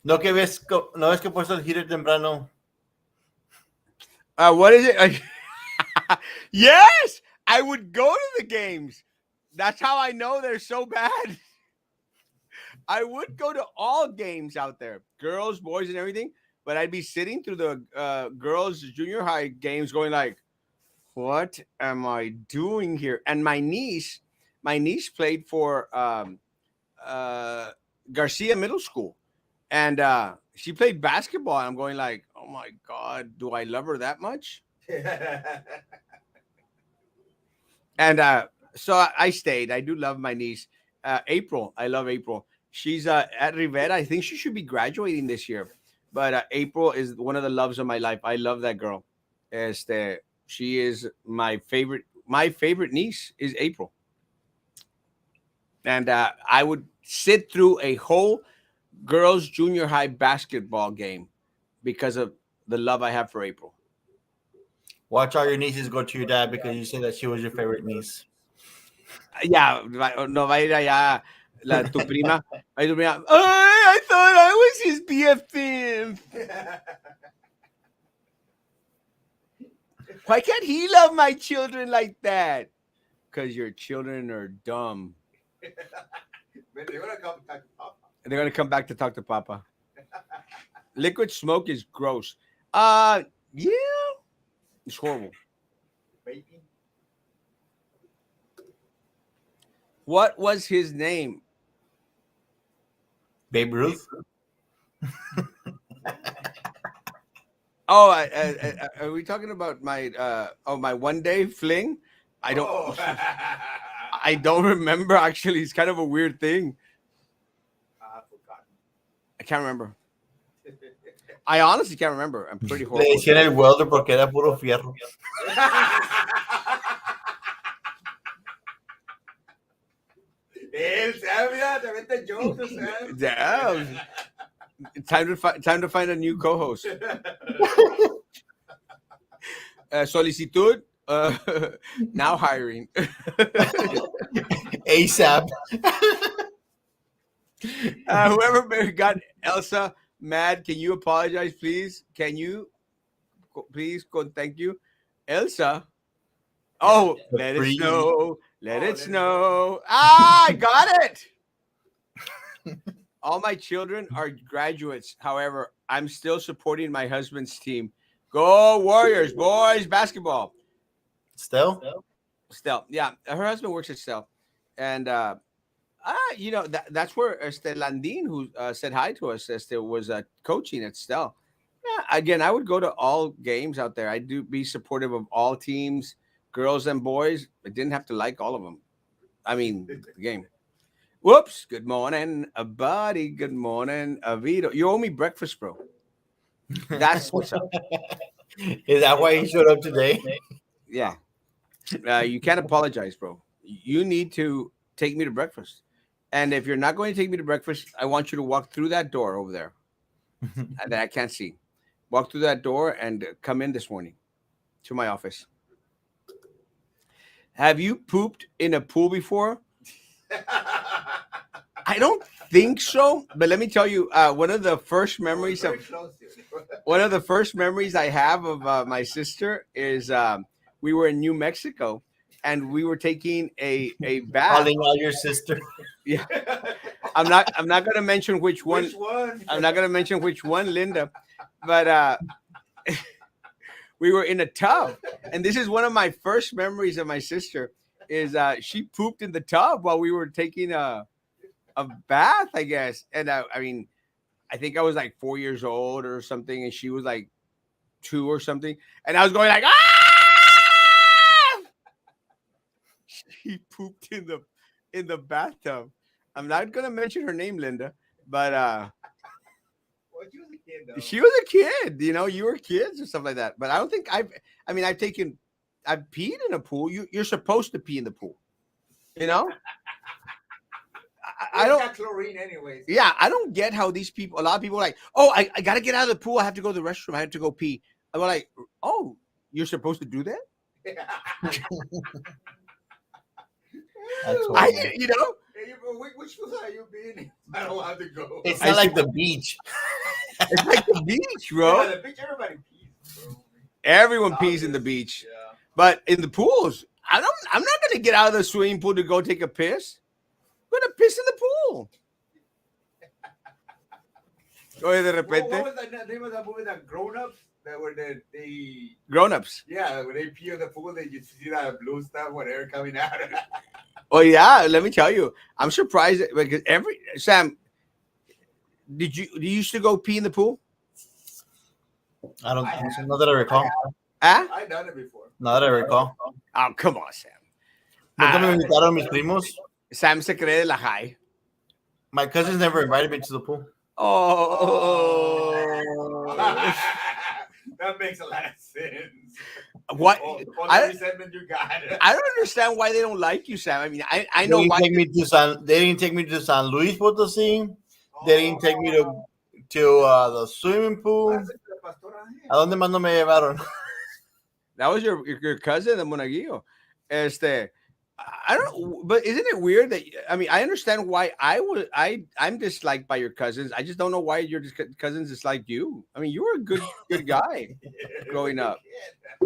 No ves que puesto el heater temprano. What is it? Yes, I would go to the games. That's how I know they're so bad. I would go to all games out there, girls, boys, and everything. But I'd be sitting through the girls' junior high games, going like, "What am I doing here?" And my niece played for Garcia Middle School, and she played basketball. And I'm going like, "Oh my god, do I love her that much?" And so I stayed. I do love my niece, April. I love April. She's at Rivera. I think she should be graduating this year. But April is one of the loves of my life. I love that girl. She is my favorite. My favorite niece is April. And I would sit through a whole girls' junior high basketball game because of the love I have for April. Watch all your nieces go to your dad because you said that she was your favorite niece. Yeah, no va a ir allá tu prima. Ay, tu prima. I thought I was his BFF. Why can't he love my children like that? Because your children are dumb. They're gonna come back to Papa. They're gonna come back to talk to Papa. Liquid smoke is gross. Yeah, it's horrible. Vaping. What was his name? Babe Ruth. Oh, are we talking about my my 1 day fling? I don't Oh. I don't remember actually. It's kind of a weird thing. I forgot. I can't remember. I honestly can't remember. I'm pretty Le horrible. decían el welder porque era puro fierro. Sam, mira, te mete jokes, Sam. Damn. Time to find a new co-host. Solicitud. Now hiring. ASAP. Whoever got Elsa mad, can you apologize, please? Can you please? Thank you, Elsa. Oh, let it Free. snow. Let Oh, it let it snow. Ah, I got it. All my children are graduates. However, I'm still supporting my husband's team. Go Warriors, boys, basketball. Still? Stell, yeah, her husband works at Stell, and that's where Landine, who said hi to us, was coaching at Stell. Yeah, again, I would go to all games out there. I do be supportive of all teams, girls and boys. I didn't have to like all of them. I mean, the game. Whoops. Good morning, buddy. Good morning, Vito. You owe me breakfast, bro. That's what's up. Is that why he showed up today? Yeah. You can't apologize, bro. You need to take me to breakfast. And if you're not going to take me to breakfast, I want you to walk through that door over there that I can't see. Walk through that door and come in this morning to my office. Have you pooped in a pool before? I don't think so, but let me tell you, one of the first memories Very close, dude. one of the first memories I have of my sister is we were in New Mexico and we were taking a bath. Calling out your sister. Yeah, I'm not gonna mention which one. Which one? I'm not gonna mention which one, Linda, but we were in a tub, and this is one of my first memories of my sister. Is she pooped in the tub while we were taking a bath, I guess, and I mean, I think I was like 4 years old or something, and she was like 2 or something, and I was going like, ah! She pooped in the bathtub. I'm not gonna mention her name, Linda, but Well, she was a kid, though. she was a kid. You know, you were kids or stuff like that. But I don't think I've peed in a pool. You're supposed to pee in the pool. You know, I It's don't. got chlorine, anyways. Yeah, I don't get how these people. A lot of people are like, oh, I gotta get out of the pool. I have to go to the restroom. I have to go pee. I'm like, oh, you're supposed to do that? That's horrible. You know, Hey, which pool are you being? I don't have to go. It's not like the beach. it's like the beach, Yeah, bro. the beach, everybody pees, bro. Everyone pees in the beach, Yeah. but in the pools, I'm not gonna get out of the swimming pool to go take a piss. I'm gonna piss in the pool. Oye, de What repente, was the name of that movie? That Grown Ups? That were the grown-ups. yeah, when they pee in the pool, they just see that blue stuff, whatever coming out. Oh yeah, let me tell you, I'm surprised because Sam, do you used to go pee in the pool? I don't I think so. have. Not that I recall. Huh? I've done it before. Not that I recall. Oh, come on, Sam. Nunca me invitaron mis primos. Sam se cree de la high. My cousins never invited me to the pool. Oh. That makes a lot of sense. What? All the I- resentment you got. I don't understand why they don't like you, Sam. I mean, I know They didn't why. take me to they didn't take me to San Luis Potosí. They didn't take me to the swimming pool. ¿A dónde más no me llevaron? That was your cousin, the Monaguillo. I don't. But isn't it weird that I mean I understand why I'm disliked by your cousins. I just don't know why your cousins dislike you. I mean, you were a good guy growing up.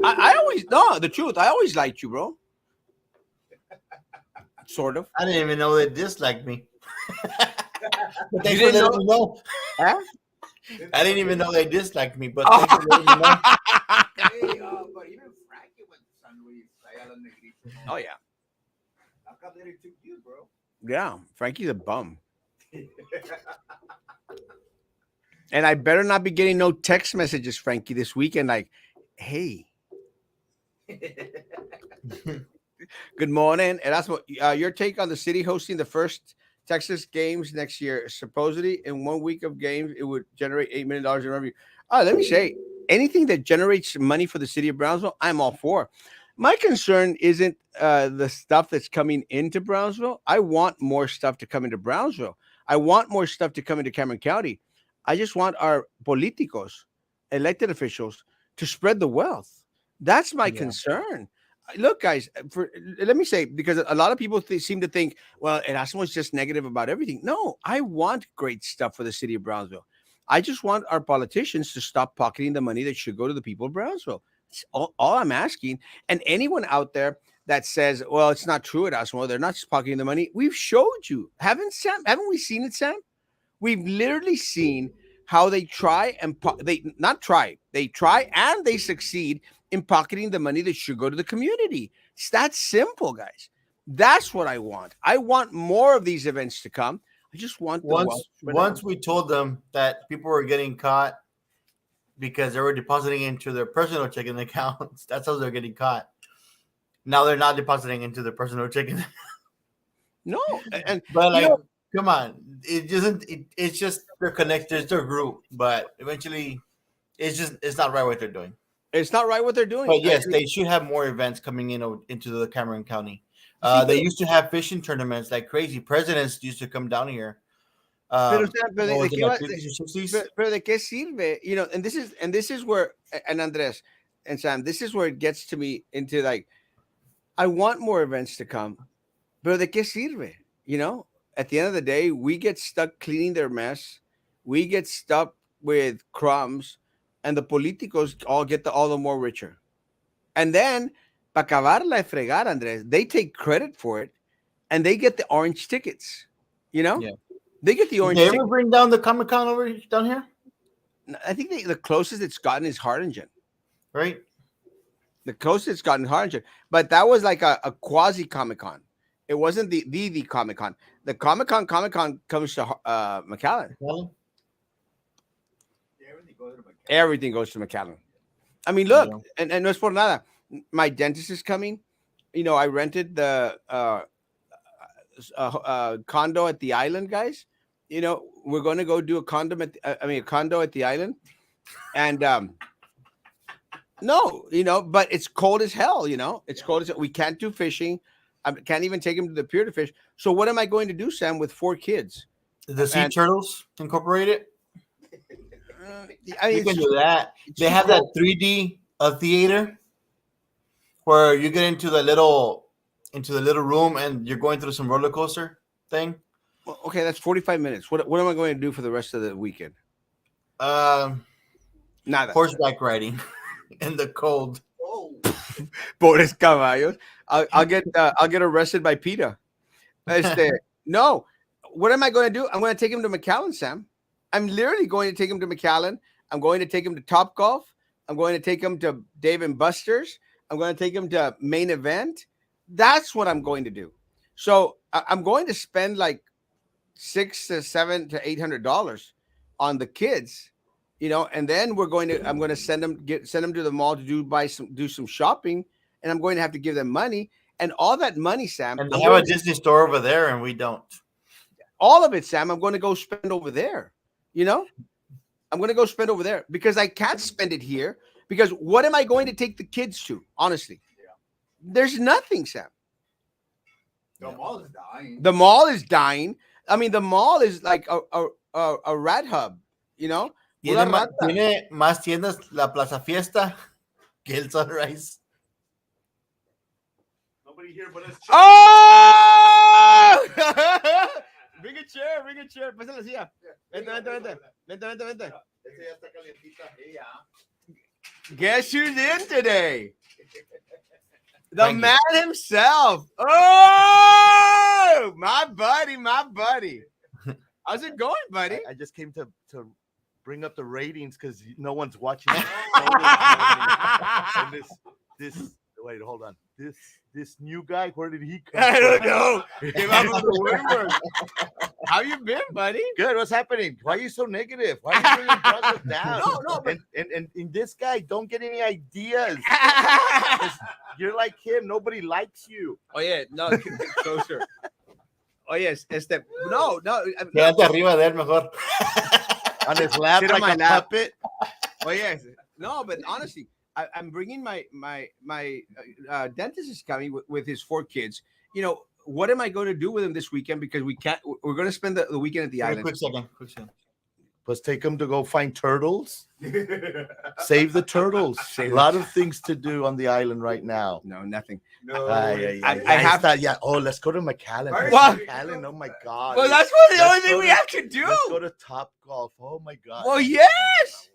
I always no the truth. I always liked you, bro. Sort of. I didn't even know they disliked me. But thanks You for didn't letting me know. Huh? I didn't even know they disliked me, but Oh, thanks for letting me know. Hey, but even Frankie went to San Luis. Allá los negritos. oh yeah, How come they didn't took you, bro? yeah. Frankie's a bum, and I better not be getting no text messages, Frankie, this weekend. Like, hey, good morning, Erasmo. Your take on the city hosting the first Texas games next year? Supposedly, in 1 week of games, it would generate $8 million in revenue. Let me say, anything that generates money for the city of Brownsville, I'm all for. My concern isn't the stuff that's coming into Brownsville. I want more stuff to come into Brownsville. I want more stuff to come into Cameron County. I just want our politicos, elected officials, to spread the wealth. That's my Yeah. concern. Look, guys, let me say, because a lot of people seem to think, well, Erasmo is just negative about everything. No, I want great stuff for the city of Brownsville. I just want our politicians to stop pocketing the money that should go to the people of Brownsville. That's all I'm asking. And anyone out there that says, well, it's not true, Erasmo, they're not just pocketing the money. We've showed you. Haven't we seen it, Sam? We've literally seen how they try and they try and they succeed in pocketing the money that should go to the community. It's that simple, guys. That's what I want. I want more of these events to come. I just want the wealth spread out. Once we told them that people were getting caught because they were depositing into their personal checking accounts, that's how they're getting caught. Now they're not depositing into their personal checking. No, and But you like, know, come on, it doesn't. It's just they're connected. It's their group, but eventually, it's not right what they're doing. it's not right what they're doing. But yes, they should have more events coming into the Cameron County. See, They used to have fishing tournaments like crazy. Presidents used to come down here. pero, o sea, pero What de was it, qué like va- 50s or 60s? pero de qué sirve? You know, and this is where, and Andres and Sam, this is where it gets to me into like, I want more events to come, pero de qué sirve? You know, at the end of the day, we get stuck cleaning their mess. We get stuck with crumbs, and the políticos all get all the more richer. And then, para acabarla de fregar, Andres, they take credit for it, and they get the orange tickets. You know, Yeah. they get the Did orange they ever tickets. bring down the Comic Con over down here? I think the closest it's gotten is Hardingen. Right. The closest it's gotten Hardingen, but that was like a quasi Comic Con. It wasn't the Comic Con. The Comic Con comes to McAllen. Well, Everything goes to McCann. Everything goes to McAllen. I mean, look, Yeah. and no es por nada. My dentist is coming. You know, I rented the condo at the island, guys. You know, we're going to go do a a condo at the island, and no, you know, but it's cold as hell. You know, it's cold as hell. We can't do fishing. I can't even take him to the pier to fish. So what am I going to do, Sam, with 4 kids? The Sea And- Turtles Incorporated. I mean, You can do that. They have that 3D theater where you get into the little room and you're going through some roller coaster thing. well, okay, that's 45 minutes. What am I going to do for the rest of the weekend? Nada. Horseback riding in the cold. Oh, Pobres caballos. I'll get arrested by PETA. No. What am I going to do? I'm going to take him to McAllen, Sam. I'm literally going to take him to McAllen. I'm going to take him to Top Golf. I'm going to take him to Dave and Buster's. I'm going to take him to Main Event. That's what I'm going to do. So I'm going to spend like $600 to $700 to $800 on the kids, you know, and then I'm going to send them to the mall to do some shopping, and I'm going to have to give them money, and all that money, Sam. And they have a Disney store over there, and we don't. All of it, Sam. I'm going to go spend over there. You know, I'm going to go spend over there because I can't spend it here. Because what am I going to take the kids to? Honestly, there's nothing, Sam. the mall is dying. The mall is dying. I mean, the mall is like a rat hub. You know, Tiene más tiendas la Plaza Fiesta que el Sunrise. Nobody here but us. Oh! Bring a chair. Pásale la silla. Vente. Ese ya está calientita. Yeah. Guess who's in today? The Thank you. man himself. Oh, my buddy. How's it going, buddy? I just came to bring up the ratings because no one's watching. And this. Wait, hold on. This new guy, where did he come I from? don't know. Came out from the woodwork. How you been, buddy? Good. What's happening? Why are you so negative? Why are you bringing brothers down? No, but And this guy, don't get any ideas. You're like him. Nobody likes you. oh yeah, no, closer. Oh yes, no. Quédate arriba de él mejor. On his lap Sit on like my a lap. puppet. Oh yes, no, but honestly, I'm bringing my dentist is coming with his 4 kids. You know, what am I going to do with him this weekend? Because we can't. We're going to spend the weekend at the island. Quick second. Let's take him to go find turtles. Save the turtles. A lot of things to do on the island right now. No, nothing. No. I have that. Yeah. Oh, let's go to McAllen. What? McAllen. Oh my God. Well, that's what the Let's only thing go we to- have to do. Let's go to Top Golf. Oh my God. Well, yes.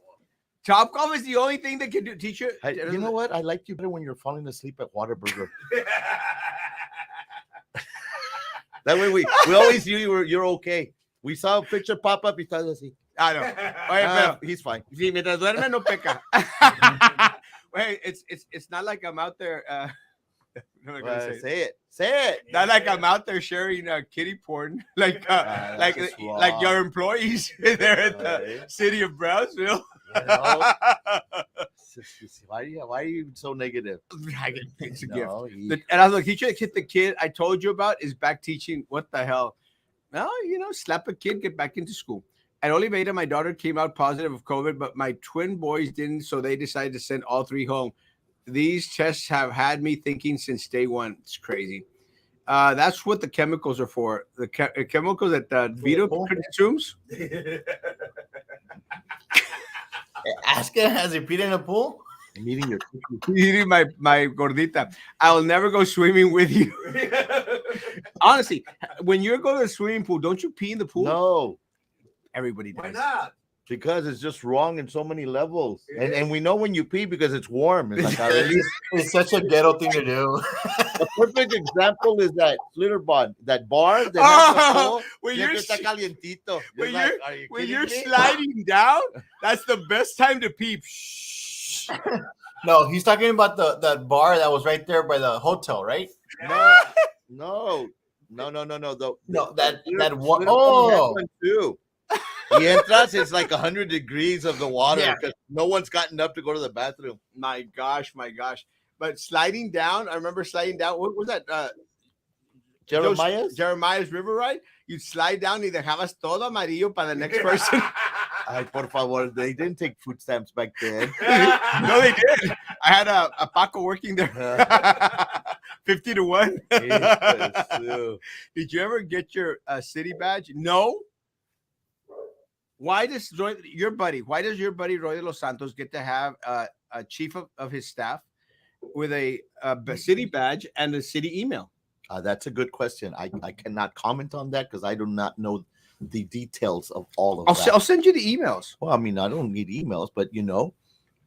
Top golf is the only thing that can do. Teacher, Hey, you know what? I liked you better when you're falling asleep at Whataburger. That way we always knew you're okay. We saw a picture pop up. He thought, así. I know. Oye, pero He's fine. sí, mientras duerme no peca. Wait, it's not like I'm out there. No, I'm gonna say it. Say it. Not like I'm out there sharing kitty porn, like that's just wrong. like your employees there at the Right. city of Brownsville. You know? Why are you so negative? It's a gift. No, And I was like, he should hit the kid I told you about is back teaching. What the hell? No, slap a kid, get back into school. At Oliveira, my daughter came out positive of COVID, but my twin boys didn't, so they decided to send all 3 home. These tests have had me thinking since day one. It's crazy. That's what the chemicals are for. The chemicals that Vito consumes. Ask him, has he peed in a pool? I'm eating your Eating my gordita. I will never go swimming with you. Honestly, when you go to the swimming pool, don't you pee in the pool? No, Everybody does. Why not? because it's just wrong in so many levels. And we know when you pee because it's warm. It's like It's such a ghetto thing to do. a perfect example is that Flitterbond, that bar that has the pool. When siempre you're, está calientito. when You're like, you're- are you when kidding you're me? sliding down, that's the best time to pee. Shh. No, he's talking about that bar that was right there by the hotel, right? No. No, that Flitterbond one. has Oh, one too. The entrance is like 100 degrees of the water Yeah. because no one's gotten up to go to the bathroom. My gosh. But sliding down, I remember sliding down. What was that? Jeremiah's river ride. You'd slide down y dejabas todo amarillo para the next person. Ay, por favor, they didn't take food stamps back then. No, they did. I had a Paco working there. 50 to 1. Did you ever get your city badge? No. Why does your buddy Roy de los Santos get to have a chief of his staff with a city badge and a city email? That's a good question. I cannot comment on that because I do not know the details of all of that. I'll send you the emails. Well, I mean, I don't need emails, but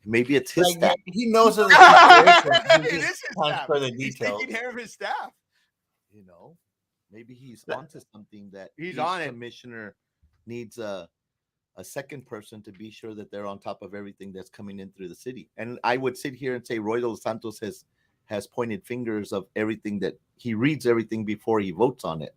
maybe it's his staff. he knows of the It situation. He is just his wants staff. for the He's details. taking care of his staff. Maybe he's onto something that He's each on it. commissioner needs a second person to be sure that they're on top of everything that's coming in through the city. And I would sit here and say Roy de los Santos has pointed fingers of everything that he reads everything before he votes on it.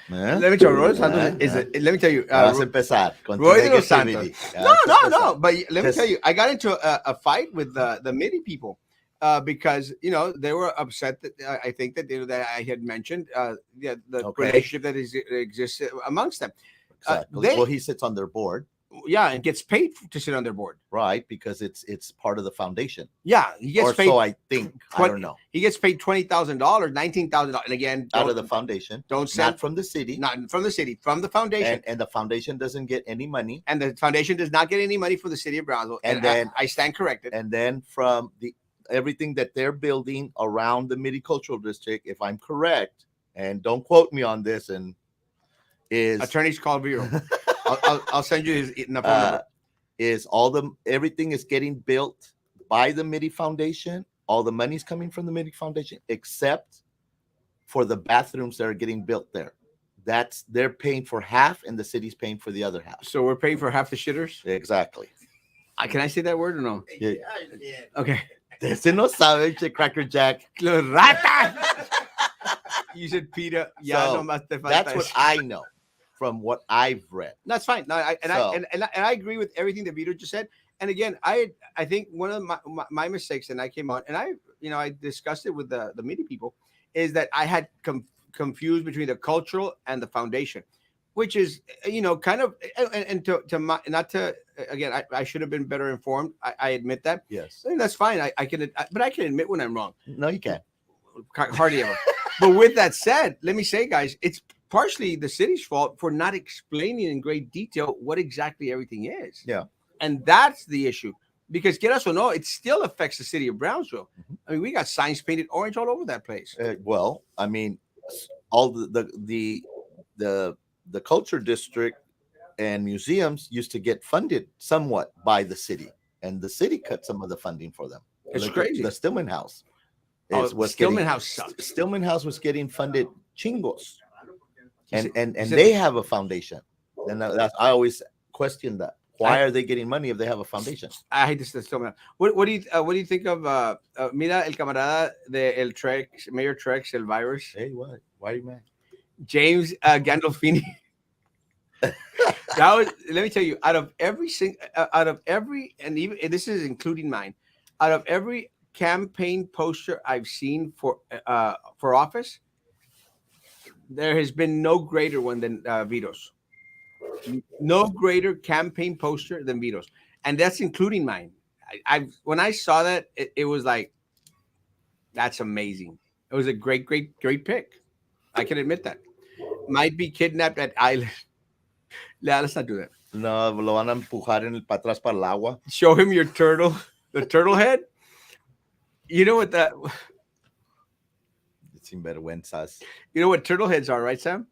Let me tell you, Roy de los Santos let me tell you, Vas a empezar con Roy tu de los negativity. No. But let me Just- tell you, I got into a fight with the MIDI people because they were upset that I think that that I had mentioned the Okay. relationship that exists amongst them. Exactly. They- Well, he sits on their board, Yeah, and gets paid to sit on their board. right? Because it's part of the foundation. Yeah, he gets Or paid. so I think. I What- don't know. He gets paid $20,000, $19,000, and again, Out of the foundation, don't send not from the city. not from the city, from the foundation. And the foundation doesn't get any money. And the foundation does not get any money from the city of Brownsville. And And then- I stand corrected. And then from everything that they're building around the Midi Cultural District, if I'm correct, and don't quote me on this, and is Attorneys call Vero. I'll send you his phone number. is everything is getting built by the Midi Foundation. All the money's coming from the Midi Foundation, except for the bathrooms that are getting built there. they're paying for half, and the city's paying for the other half. So we're paying for half the shitters. Exactly. Can I say that word or no? Yeah. Okay. Ese no sabe, che Cracker Jack. Rata. You said Peter. Yeah, So, no más te falta That's what eso. I know from what I've read. That's fine. No, I So- I agree with everything that Vito just said. And again, I think one of my mistakes, and I came on and I discussed it with the media people, is that I had confused between the cultural and the foundation, which is kind of and to my, not to again, I should have been better informed. I admit that. Yes. And that's fine. I can, but I can admit when I'm wrong. No, you can't. Hardly ever. But with that said, let me say, guys, it's partially the city's fault for not explaining in great detail what exactly everything is. Yeah. And that's the issue. Because get us or no, it still affects the city of Brownsville. I mean, we got signs painted orange all over that place. Well, I mean, all the culture district and museums used to get funded somewhat by the city, and the city cut some of the funding for them. It's Look at crazy. The Stillman House. Stillman House sucks. Stillman House was getting funded chingos, and said- they have a foundation. And I always question that. Why are they getting money if they have a foundation? I hate this Stillman House. What do you think of mira el camarada de el Trex, Mayor Trex, el virus? Hey, what? Why are you mad? James Gandolfini. Let me tell you, out of every, and even and this is including mine, out of every campaign poster I've seen for office, there has been no greater one than Vito's. No greater campaign poster than Vito's, and that's including mine. When I saw that, it was like, that's amazing. It was a great pick. I can admit that. Might be kidnapped at island. Yeah, let's not do that. No, lo van a empujar para atrás para el agua. Show him your turtle, the turtle head. You know what that? It's sinvergüenzas. You know what turtle heads are, right, Sam?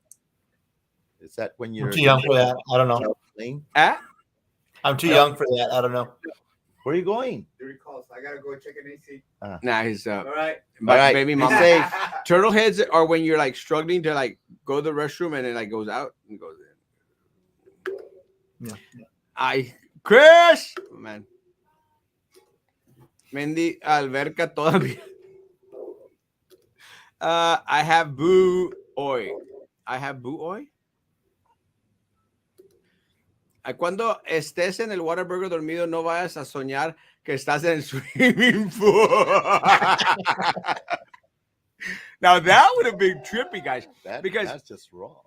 Is that when I'm you're too young for that. I don't know. playing? Ah, I'm too young for that. I don't know. Where are you going? The recalls. I gotta go check an AC. nah, his All right. All right, baby be mama. safe. Turtle heads are when you're like struggling to like go to the restroom and it like goes out and goes in. Yeah. Chris, man. Mendy alberca todavía. I have boo oy. I have boo oy. Cuando estés en el Whataburger dormido, no vayas a soñar que estás en el swimming pool. Now that would have been trippy, guys. Because- that's just wrong.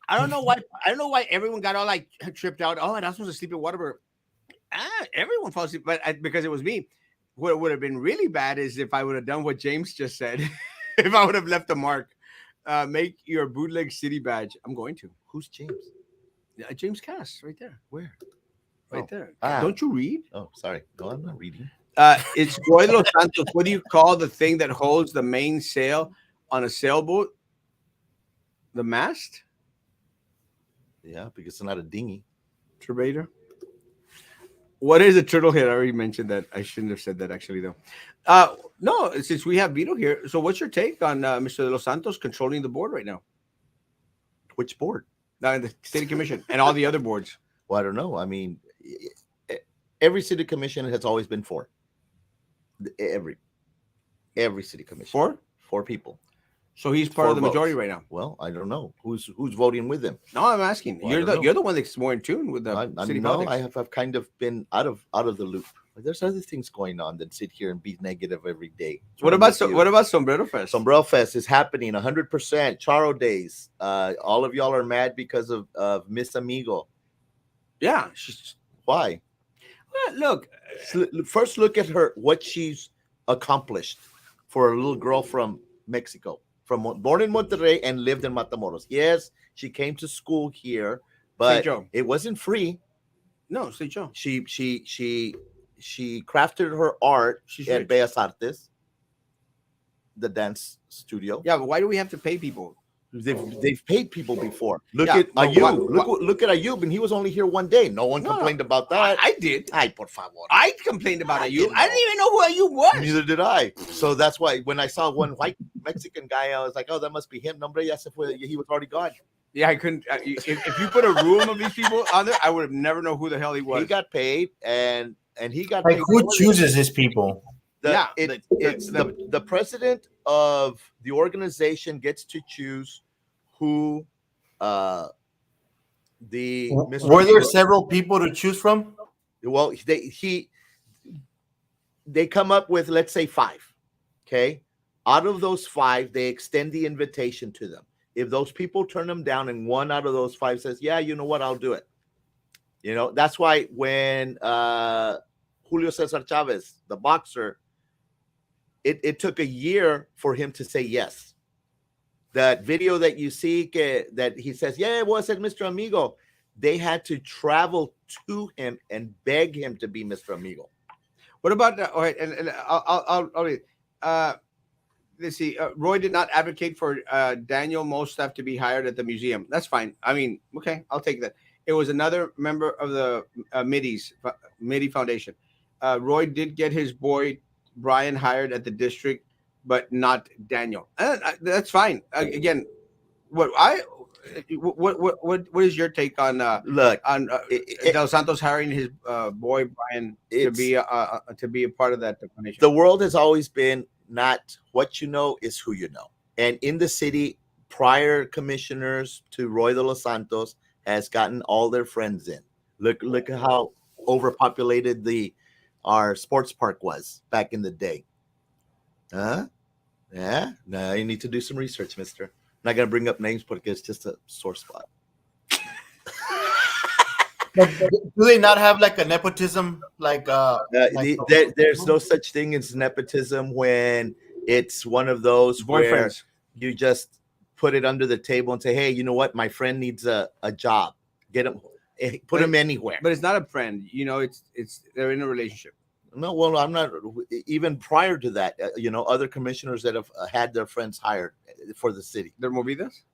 I don't know why everyone got all like tripped out. Oh, I'm not supposed to sleep in Whataburger. Everyone falls asleep, but because it was me. What would have been really bad is if I would have done what James just said. If I would have left a mark, make your bootleg city badge. I'm going to. Who's James? James Cass, right there. Where? Right Oh. there. Ah. Don't you read? Oh, sorry. No, I'm not reading. It's Roy de los Santos. What do you call the thing that holds the main sail on a sailboat? The mast? Yeah, because it's not a dinghy. Turbator. What is a turtle head? I already mentioned that. I shouldn't have said that actually, though. No, since we have Vito here, so what's your take on Mr. De Los Santos controlling the board right now? Which board? The city commission and all the other boards. Well, I don't know. I mean, every city commission has always been four. Every city commission. Four people. So he's part of the Four majority votes. right now. Well, I don't know who's voting with him. No, I'm asking. Well, I don't know. You're the one that's more in tune with the city politics. I've kind of been out of the loop. There's other things going on than sit here and be negative every day. What about Sombrero Fest? Sombrero Fest is happening 100%. Charo days. All of y'all are mad because of Miss Amigo. Yeah. Why? Well, look, First, look at her. What she's accomplished for a little girl from Mexico, born in Monterrey and lived in Matamoros. Yes, she came to school here, but it wasn't free. No, say Joe. She crafted her art at Bellas Artes, the dance studio. Yeah, but why do we have to pay people? They've paid people before. Look at Ayub. Look at Ayub, and he was only here one day. No one complained about that. I did. Ay, por favor. I complained about Ayub. I didn't even know who Ayub was. Neither did I. So that's why when I saw one white Mexican guy, I was like, "Oh, that must be him." Nombre, ya se fue. He was already gone. Yeah, I couldn't. If you put a room of these people on there, I would have never know who the hell he was. He got paid, and he got Like paid. who chooses his people? Yeah, It's the president of the organization gets to choose who the Mr. Were there Amigo. several people to choose from? Well, they come up with, let's say, 5. Okay, out of those 5, they extend the invitation to them. If those people turn them down, and 1 out of those 5 says, "Yeah, you know what, I'll do it." You know, that's why when Julio Cesar Chavez, the boxer, it took a year for him to say yes. That video that you see that he says, "Yeah, it was Mr. Amigo," they had to travel to him and beg him to be Mr. Amigo. What about all right? And I'll read. Let's see. Roy did not advocate for Daniel Mostaf to be hired at the museum. That's fine. I mean, okay, I'll take that. It was another member of the MIDI Foundation. Roy did get his boy Brian hired at the district, but not Daniel. That's fine. Again, what is your take on Look, Del Santos hiring his boy Brian to be a part of that foundation? The world has always been not what you know, is who you know. And in the city, prior commissioners to Roy de los Santos has gotten all their friends in. Look at how overpopulated our sports park was back in the day. Huh? Yeah. No, you need to do some research, mister. I'm not gonna bring up names because it's just a sore spot. Do they not have like a nepotism? There's no such thing as nepotism when it's one of those boyfriends where you just put it under the table and say, "Hey, you know what? My friend needs a job. Get him, put him anywhere." But it's not a friend. You know, it's they're in a relationship. No, well, I'm not. Even prior to that, other commissioners that have had their friends hired for the city. They're movidas.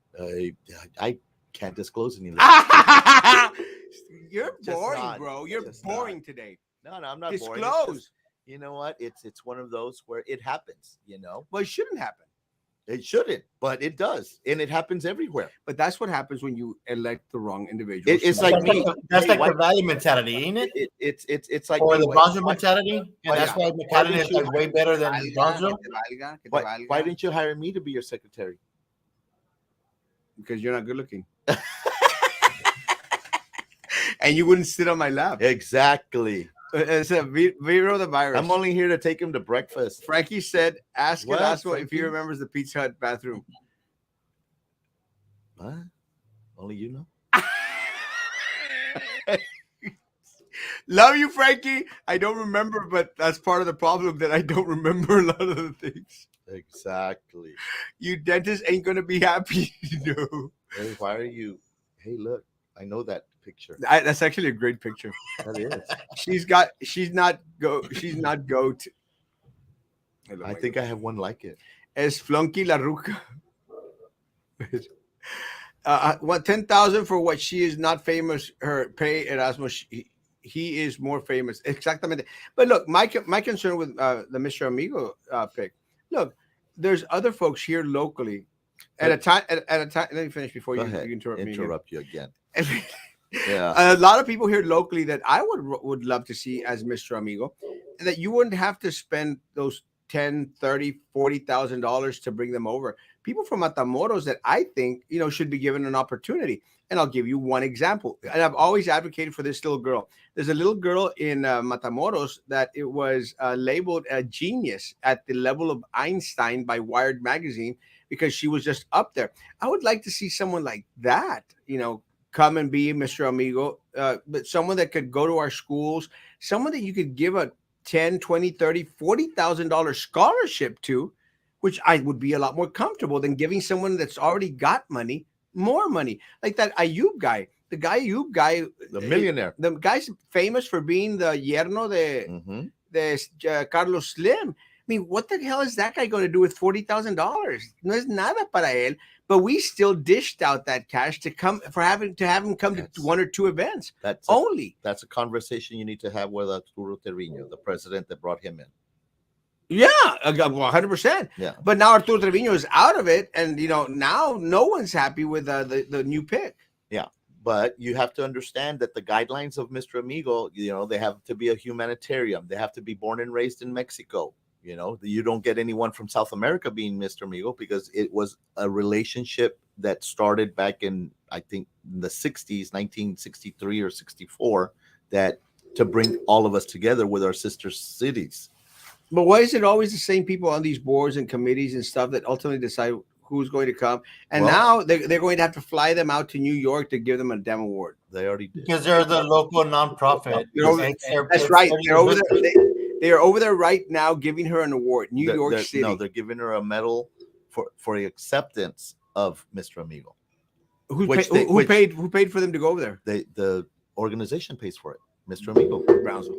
I can't disclose any of that. You're boring, bro. You're boring today. No, I'm not boring. Disclose. You know what? It's one of those where it happens. Well, it shouldn't happen. It shouldn't, but it does, and it happens everywhere. But that's what happens when you elect the wrong individual. It's like me. That's like the Valley mentality, ain't it? It's like or the Bronzeville mentality, and that's why McAllen is like way better than Bronzeville. Why didn't you hire me to be your secretary? Because you're not good looking. And you wouldn't sit on my lap. Exactly. It's a Vero the virus. I'm only here to take him to breakfast. Frankie said, "Ask Erasmo if he Frankie? remembers the Pizza Hut bathroom." What? Only you know. Love you, Frankie. I don't remember, but that's part of the problem that I don't remember a lot of the things. Exactly. You dentists ain't gonna be happy, Hey, why are you? Hey, look, I know that picture. That's actually a great picture. That is. She's not goat. I think I have one like it. Es Flunky La Ruca. What 10,000 for what she is not famous? Her pay Erasmo. He is more famous. Exactamente. But look, my concern with the Mr. Amigo pick. Look, there's other folks here locally. At a time. Let me finish before you interrupt you again. Yeah, a lot of people here locally that I would love to see as Mr. Amigo, and that you wouldn't have to spend those $10,000, $30,000, $40,000 to bring them over. People from Matamoros that I think should be given an opportunity. And I'll give you one example. And I've always advocated for this little girl. There's a little girl in Matamoros that it was labeled a genius at the level of Einstein by Wired magazine because she was just up there. I would like to see someone like that, come and be Mr. Amigo, but someone that could go to our schools, someone that you could give a $10,000, $20,000, $30,000, $40,000 scholarship to, which I would be a lot more comfortable than giving someone that's already got money more money. Like that Ayub guy, the millionaire. The guy's famous for being the yerno de Carlos Slim. I mean, what the hell is that guy going to do with $40,000? No es nada para él. But we still dished out that cash to have him come to 1 or 2 events. That's a conversation you need to have with Arturo Terrino, the president that brought him in. Yeah, 100%. Yeah. But now Arturo Trevino is out of it, and now no one's happy with the new pick. Yeah, but you have to understand that the guidelines of Mr. Amigo, they have to be a humanitarian. They have to be born and raised in Mexico. You don't get anyone from South America being Mr. Amigo because it was a relationship that started back in, I think, in the 60s, 1963 or 64, that to bring all of us together with our sister cities. But why is it always the same people on these boards and committees and stuff that ultimately decide who's going to come? And now they're going to have to fly them out to New York to give them a damn award. They already did. Because they're the local nonprofit. That's right. They're over there. They are over there right now giving her an award. New York City. No, they're giving her a medal for the acceptance of Mr. Amigo. Who paid for them to go over there? The organization pays for it. Mr. Amigo. Brownsville.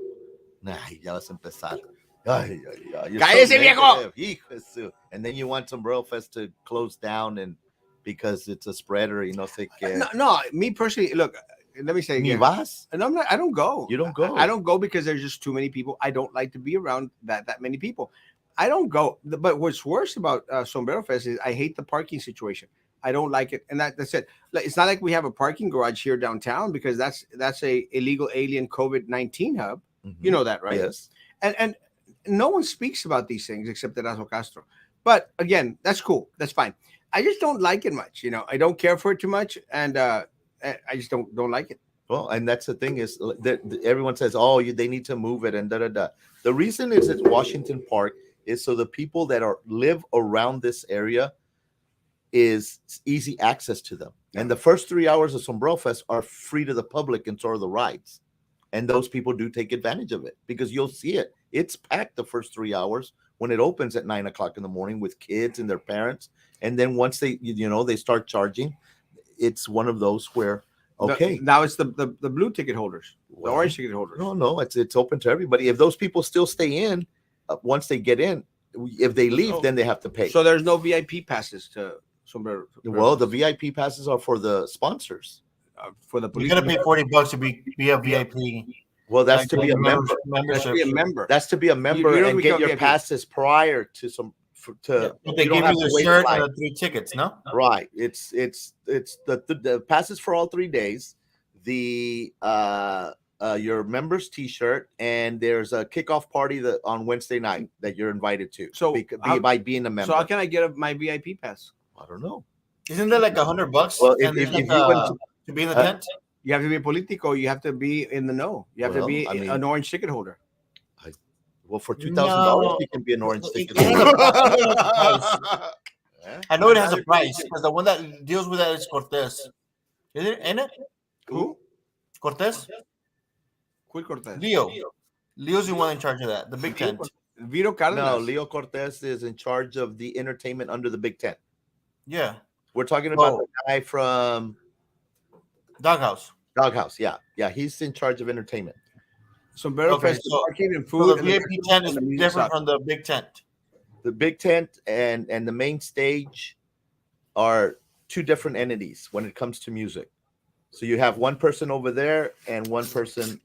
Nah, ya vas a empezar. Cállese, viejo. And then you want Sombrero Fest to close down and because it's a spreader, no sé qué. No, me personally, look, let me say again. Ni vas? And I don't go. You don't go. I don't go because there's just too many people. I don't like to be around that many people. I don't go. But what's worse about Sombrero Fest is I hate the parking situation. I don't like it. And that's it. It's not like we have a parking garage here downtown because that's a illegal alien COVID-19 hub. Mm-hmm. You know that, right? Yes. And no one speaks about these things except Erasmo Castro. But again, that's cool. That's fine. I just don't like it much. I don't care for it too much. And I just don't like it. Well, and that's the thing is that everyone says, oh, they need to move it and da. The reason is that Washington Park is so the people that live around this area is easy access to them. And the first 3 hours of Sombrero Fest are free to the public and so are the rides. And those people do take advantage of it because you'll see it. It's packed the first 3 hours when it opens at 9 o'clock in the morning with kids and their parents. And then once they start charging, it's one of those where, okay. Now it's the blue ticket holders, the orange ticket holders. No, it's open to everybody. If those people still stay in, once they get in, if they leave, then they have to pay. So there's no VIP passes to Sombrero. Well, the VIP passes are for the sponsors. For the police. You gotta pay $40 to be a VIP. Well, that's to be a member. That's to be a member. That's to be a member and get your VIP. passes prior to some. But they give you the shirt and the 3 tickets, no? Right. It's the passes for all 3 days. The your members T-shirt, and there's a kickoff party on Wednesday night that you're invited to. So by being a member. So how can I get my VIP pass? I don't know. Isn't that like $100? Well, if you went to be in the tent, you have to be politico. You have to be in the know. You have to be an orange ticket holder. Well, for $2,000, you can be an orange ticket. I know it has a price because the one that deals with that is Cortez. Is it in it? Who? Cortez? Quit Cortez. Leo's the one in charge of that. The big tent. Vito Cardenas. No, Leo Cortez is in charge of the entertainment under the big tent. Yeah. We're talking about the guy from Doghouse. Yeah. He's in charge of entertainment. Sombrero Fest, parking and food. So the VIP tent is different from the big tent. The big tent and the main stage are two different entities when it comes to music. So you have one person over there and one person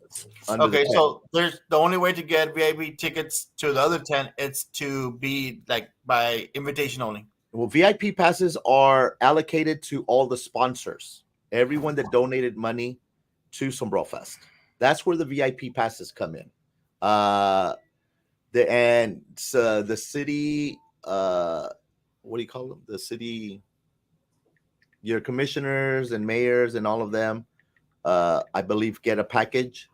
under the tent. So there's the only way to get VIP tickets to the other tent is to be like by invitation only. Well, VIP passes are allocated to all the sponsors, everyone that donated money to Sombrero Fest. That's where the VIP passes come in. The city, what do you call them? The city, your commissioners and mayors and all of them, I believe, get a package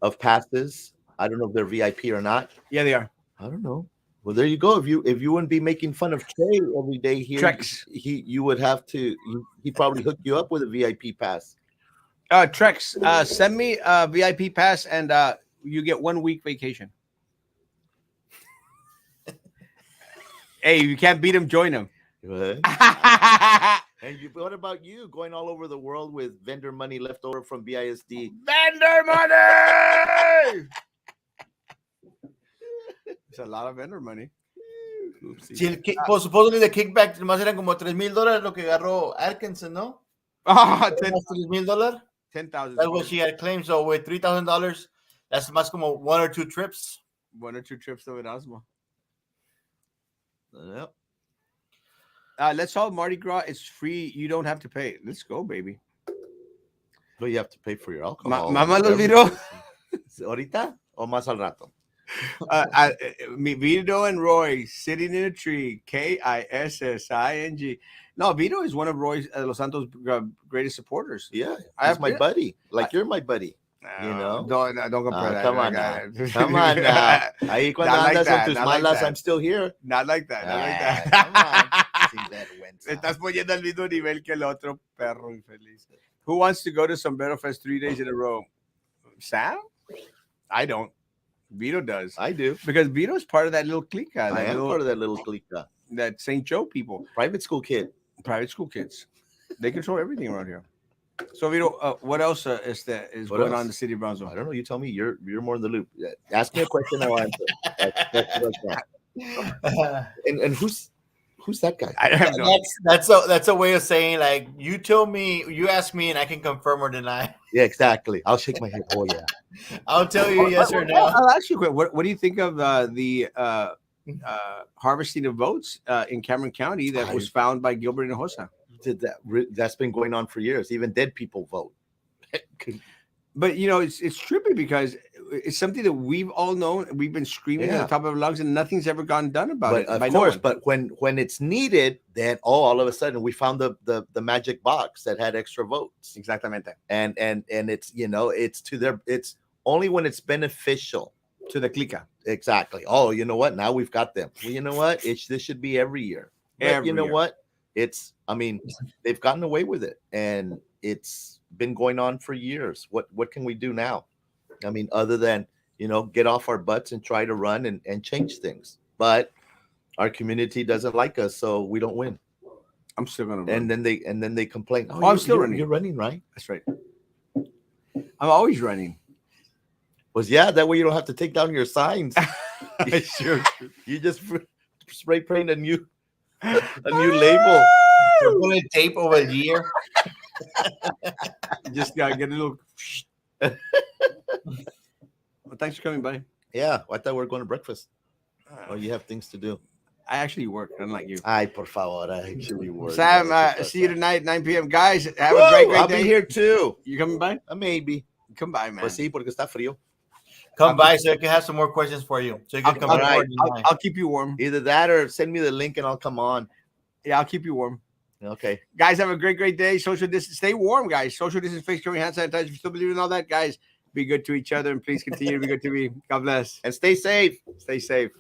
of passes. I don't know if they're VIP or not. Yeah, they are. I don't know. Well, there you go. If you wouldn't be making fun of Trey every day here, you would have to. He probably hooked you up with a VIP pass. Trex, send me a VIP pass and you get 1 week vacation. Hey, you can't beat him, join him. What? And what about you going all over the world with vendor money left over from BISD? Vendor money! It's a lot of vendor money. Pues supposedly the kickback nomás eran como $3,000 lo que agarró Atkinson, ¿no? $3,000. 10,000. That's what she had claimed. So with $3,000, that's más como 1 or 2 trips. 1 or 2 trips to Erasmo. Yep. Let's all Mardi Gras. It's free. You don't have to pay. Let's go, baby. But you have to pay for your alcohol. Mama los Vito. Ahorita o más al rato. Vito and Roy sitting in a tree. Kissing. No, Vito is one of Roy Los Santos' greatest supporters. Yeah, I he's my have- buddy. Like you're my buddy. You know? Don't compare that. Come on now. Come on now. Ahí cuando Not like andas en that, tus not like malas, that. I'm still here. Not like that. Not like that. Come on. Sinvergüenza. Estás poniendo al mismo nivel que el otro perro infeliz. Who wants to go to Sombrero Fest 3 days in a row? Sam? I don't. Vito does. I do. Because Vito's part of that little clique. I am part of that little clique. That St. Joe people. Private school kid. Private school kids. They control everything around here. So Vito, what else is What going else? on in the city of Brownsville? I don't know. You tell me. You're more in the loop. Ask me a question, I'll answer. That's what I got. And who's that guy? I have no That's a way of saying like you tell me, you ask me, and I can confirm or deny. Yeah, exactly. I'll shake my head. Oh yeah. I'll tell you yes or no. I'll ask you a question. What do you think of the harvesting of votes in Cameron County that was found by Gilbert and Hosa? That's been going on for years. Even dead people vote. But it's trippy because it's something that we've all known. We've been screaming at the top of our lungs, and nothing's ever gotten done about But it. of by course, no one. but when it's needed, then all of a sudden we found the magic box that had extra votes. Exactamente. And it's it's only when it's beneficial To the clica. Exactly. Oh, you know what? Now we've got them. Well, you know what? This should be every year. But Every you know year. what? They've gotten away with it, and it's been going on for years. What can we do now? I mean, other than get off our butts and try to run and change things. But our community doesn't like us, so we don't win. I'm still gonna run. And then they complain. I'm still running. You're running, right? That's right. I'm always running. Was that way you don't have to take down your signs. Sure. You just spray paint a new label. You're pulling tape over a year. Just gotta get a little. Well, thanks for coming by. Yeah, I thought we were going to breakfast. Oh, you have things to do. I actually work, unlike you. Ay, por favor, I actually work. Sam, see you tonight, 9 p.m. Guys, have a great I'll day. be here too. You coming by? Maybe. Come by, man. Pues sí, porque está frío. Come by so I can have some more questions for you. So you can come I'll, over. I'll keep you warm. Either that or send me the link and I'll come on. Yeah, I'll keep you warm. Okay. Guys, have a great day. Social distance. Stay warm, guys. Social distance, face covering, hand sanitizer. If you still believe in all that, guys, be good to each other and please continue to be good to me. God bless. And stay safe. Stay safe.